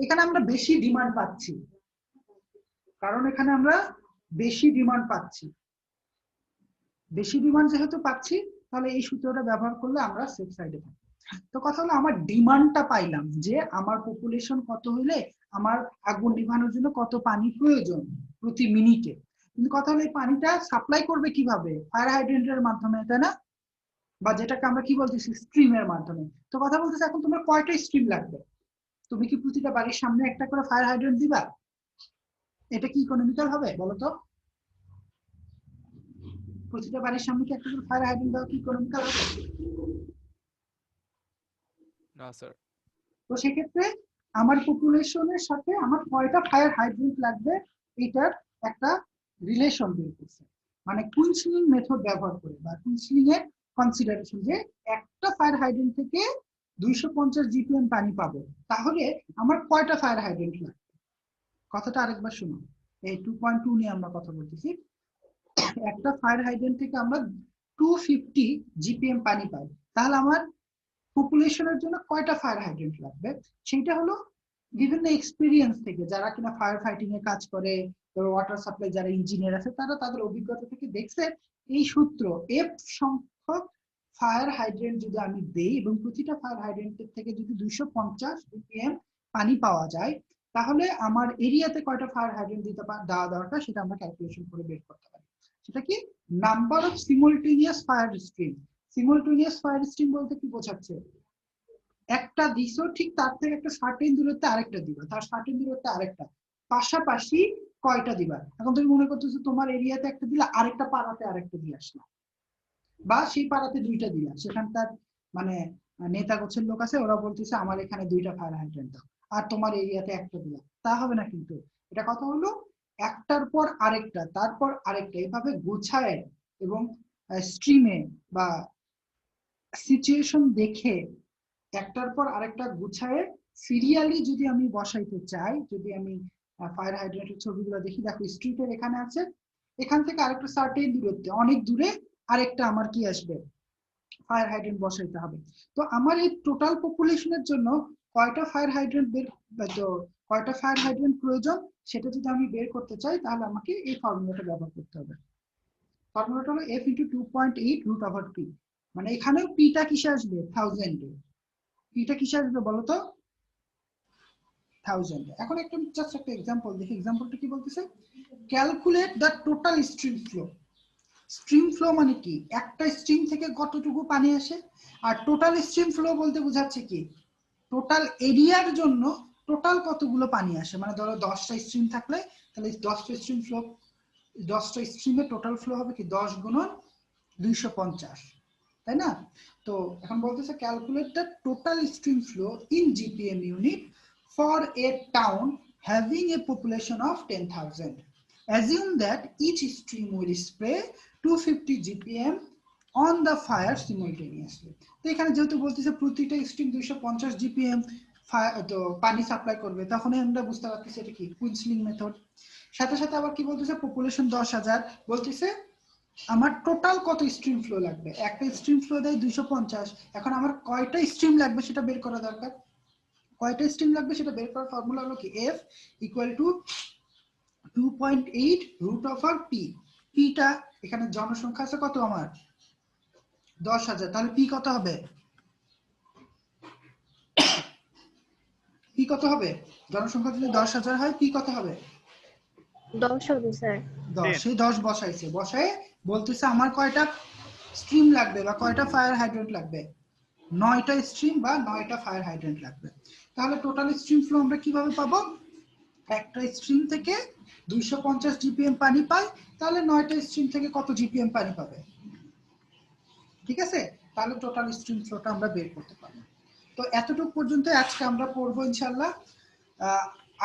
এখানে আমরা বেশি ডিমান্ড পাচ্ছি, কারণ এখানে আমরা বেশি ডিমান্ড পাচ্ছি। বেশি ডিমান্ড যেহেতু পাচ্ছি তাহলে এই সূত্রটা ব্যবহার করলে আমরা সেফ সাইডে থাকি। তো কথা হলো আমার ডিমান্ডটা পাইলাম যে আমার পপুলেশন কত হইলে আমার আগুন নিভানোর জন্য কত পানি প্রয়োজন প্রতি মিনিটে। কিন্তু কথা হলো এই পানিটা সাপ্লাই করবে কিভাবে? ফায়ার হাইড্রেন্টের মাধ্যমে, তাই না? বা যেটাকে আমরা কি বলতেছি স্ট্রিমের মাধ্যমে। তো কথা বলতেছে এখন তোমার কয়টা স্ট্রিম লাগবে? তুমি কি প্রতিটা বাড়ির সামনে একটা করে ফায়ার হাইড্রেন্ট দিবা? এটা কি ইকোনমিক্যাল হবে বলো তো? প্রতিটা বাড়ির সামনে কি একটা করে ফায়ার হাইড্রেন্ট দেওয়া কি ইকোনমিক্যাল হবে? না স্যার। তো সেক্ষেত্রে আমার পপুলেশনের সাথে আমার কয়টা ফায়ার হাইড্রেন্ট লাগবে এটার একটা রিলেশন বের করছে। মানে কুইন্সলিং মেথড ব্যবহার করে বা কুইন্সলিং এর কনসিডারেশন যে একটা ফায়ার হাইড্রেন্ট থেকে 250 জিপিএম পানি পাবো, তাহলে আমার কয়টা ফায়ার হাইড্রেন্ট লাগবে। কথাটা আরেকবার শুনো, এই 2.2 নিয়ে আমরা কথা বলতেছি। একটা ফায়ার হাইড্রেন্ট থেকে আমরা 250 জিপিএম পানি পাই, তাহলে আমার পপুলেশনের জন্য কয়টা ফায়ার হাইড্রেন্ট লাগবে সেটা হলো বিভিন্ন এক্সপেরিয়েন্স থেকে যারা কিনা ফায়ার ফাইটিং এ কাজ করে, ওয়াটার সাপ্লাই যারা ইঞ্জিনিয়ার আছে তারা তাদের অভিজ্ঞতা থেকে দেখছে এই সূত্র এফ সংখ্যক ফায়ার হাইড্রেন্ট যদি আমি দেই এবং প্রতিটা ফায়ার হাইড্রেন্টের থেকে যদি 250 জিপিএম পানি পাওয়া যায় তাহলে আমার এরিয়াতে কয়টা ফায়ার হাইড্রেন্ট দেওয়া দরকার সেটা আমরা ক্যালকুলেশন করে বের করতে পারি। সেটা কি নাম্বার অফ সিমultaneous ফায়ার স্ট্রিম। সিমultaneous ফায়ার স্ট্রিম বলতে কি বোঝাচ্ছে? একটা দিছো ঠিক তার থেকে একটা সার্টেন দূরত্বে আরেকটা দিবা, তার সার্টেন দূরত্বে আরেকটা, পাশাপাশি কয়টা দিবা। এখন তুমি মনে করতেছো তোমার এরিয়াতে একটা দিলা আরেকটা পাড়াতে আরেকটা দিয়ে আসলা, বা সেই পাড়াতে দুইটা দিলা, সেখানকার মানে নেতা গোছের লোক আছে ওরা বলতেছে আমার এখানে 2টা ফায়ার হাইড্রেন্ট দাও, আর তোমার এরিয়াতে একটা দিলা, তা হবে না। কিন্তু এটা কথা হলো একটার পর আরেকটা তারপর আরেকটা এভাবে গোছায় এবং স্ট্রিমে বা সিচুয়েশন দেখে একটার পর আরেকটা গুছায় সিরিয়ালি যদি আমি বসাইতে চাই, যদি আমি ফায়ার হাইড্রেন্টের ছবিগুলো দেখি, দেখো স্ট্রিটের এখানে আছে, এখান থেকে আরেকটা সার্টেন দূরত্বে অনেক দূরে আরেকটা আমার কি আসবে ফায়ার হাইড্রেন্ট বসাইতে হবে। তো আমার এই টোটাল পপুলেশনের জন্য কয়টা ফায়ার হাইড্রেন্ট কয়টা ফায়ার হাইড্রেন্ট প্রয়োজন সেটা যদি আমি বের করতে চাই তাহলে আমাকে এই ফর্মুলাটা ব্যবহার করতে হবে। ফর্মুলাটা হলো f * 2.8 রুট ওভার p। মানে এখানেও পিটা কিসে আসবে 1000 এ, পিটা কিসে আসবে বলো তো 1000 এ। এখন একটা জাস্ট একটা एग्जांपल দেখি, एग्जांपलটা কি বলতেছে, calculate the total stream flow. Stream flow মানে কি একটা স্ট্রিম থেকে কতটুকু পানি আসে, আর টোটাল স্ট্রিম ফ্লো বলতে বোঝাচ্ছে কি টোটাল এরিয়ার জন্য টোটাল কতগুলো পানি আসে। মানে ধরো 10টা স্ট্রিম থাকলে তাহলে 10টা স্ট্রিম ফ্লো 10টা স্ট্রিমে টোটাল ফ্লো হবে কি 10 × 250। তাই না? তো এখন বলতেছে calculate the total stream flow in GPM unit for a town having a population of 10,000. Assume that each stream will spray 250 GPM on the fire simultaneously. তো এখানে যেহেতু বলতেছে প্রতিটা স্ট্রিম 250 GPM তো পানি সাপ্লাই করবে, তখন আমরা বুঝতে পারতেছি এটা কি কুইন্সলিং মেথড। সাথে সাথে আবার কি বলতেছে পপুলেশন 10,000, বলতেছে আমার টোটাল কত স্ট্রিম ফ্লো লাগবে। একটা স্ট্রিম ফ্লো দেয় 250, এখন আমার কয়টা স্ট্রিম লাগবে সেটা বের করা দরকার। কয়টা স্ট্রিম লাগবে সেটা বের করার ফর্মুলা হলো কি F equal to 2.8 root over P. পিটা এখানে জনসংখ্যা আছে কত আমার 10,000, তাহলে পি কত হবে? পি কত হবে? জনসংখ্যা যদি 10,000 হয় পি কত হবে? 10 হবে স্যার। 10, সেই 10 বসাইছে, বসায় বলতেছে আমার কয়টা স্ট্রিম লাগবে বা কয়টা ফায়ার হাইড্রেন্ট লাগবে, 9টা স্ট্রিম বা 9টা ফায়ার হাইড্রেন্ট লাগবে। তাহলে টোটাল স্ট্রিম ফ্লো আমরা কিভাবে পাবো? একটা স্ট্রিম থেকে 250 জিপিএম পানি পায়, তাহলে 9টা স্ট্রিম থেকে কত জিপিএম পানি পাবে, ঠিক আছে? তাহলে টোটাল স্ট্রিম ফ্লোটা আমরা বের করতে পারবো। তো এতটুকু পর্যন্ত আজকে আমরা পড়বো ইনশাআল্লাহ।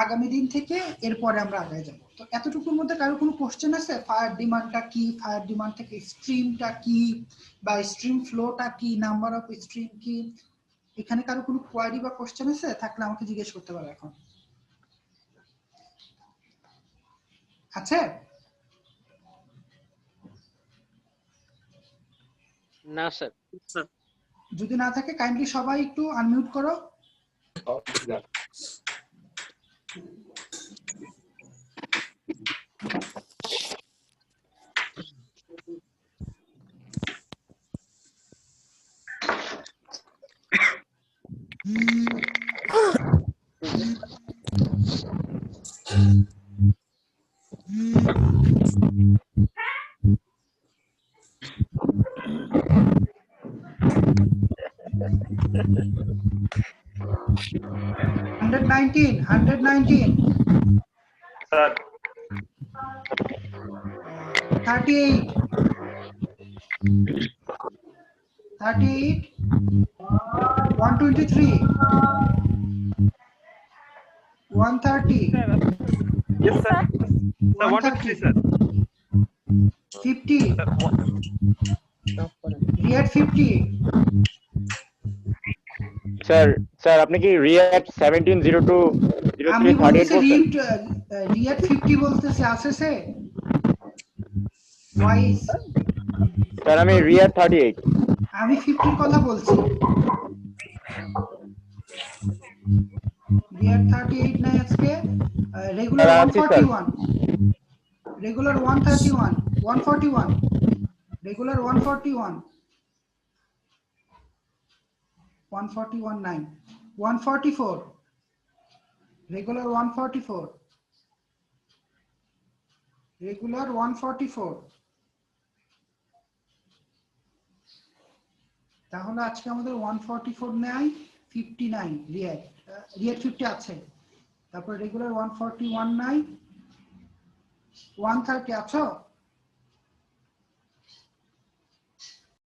আগামী দিন থেকে এরপরে আমরা আগায় যাব। তো এতটুকুর মধ্যে কারো কোনো কোশ্চেন আছে? ফায়ার ডিমান্ডটা কি, ফায়ার ডিমান্ড থেকে স্ট্রিমটা কি, বা স্ট্রিম ফ্লোটা কি, নাম্বার অফ স্ট্রিম কি, এখানে কারো কোনো কোয়ারি বা কোশ্চেন আছে? থাকলে আমাকে জিজ্ঞেস করতে পারো এখন। আছে? না স্যার। স্যার যদি না থাকে কাইন্ডলি সবাই একটু আনমিউট করো। Sir. 38, 123, 130, Yes, sir. Sir, 123, sir. 50, Sir, React 50, sir আপনি কি রিয়াক্ট 1702 আমি 03 বলতেছি 38 বলছেন? React 50 বলতেছে, আছে সে ভয়েস? স্যার আমি রিয়াক্ট 38। আমি 50 কথা বলছি। React 38 নাই আজকে, রেগুলার 141, রেগুলার 131, 141, রেগুলার 141, 141 নাই, 144, রেগুলার 144, রেগুলার 144। তাহলে আজকে আমাদের 144 নাই, 59 রিয়াক্ট 50 আছে, তারপর রেগুলার 141 নাই, 130 আছো?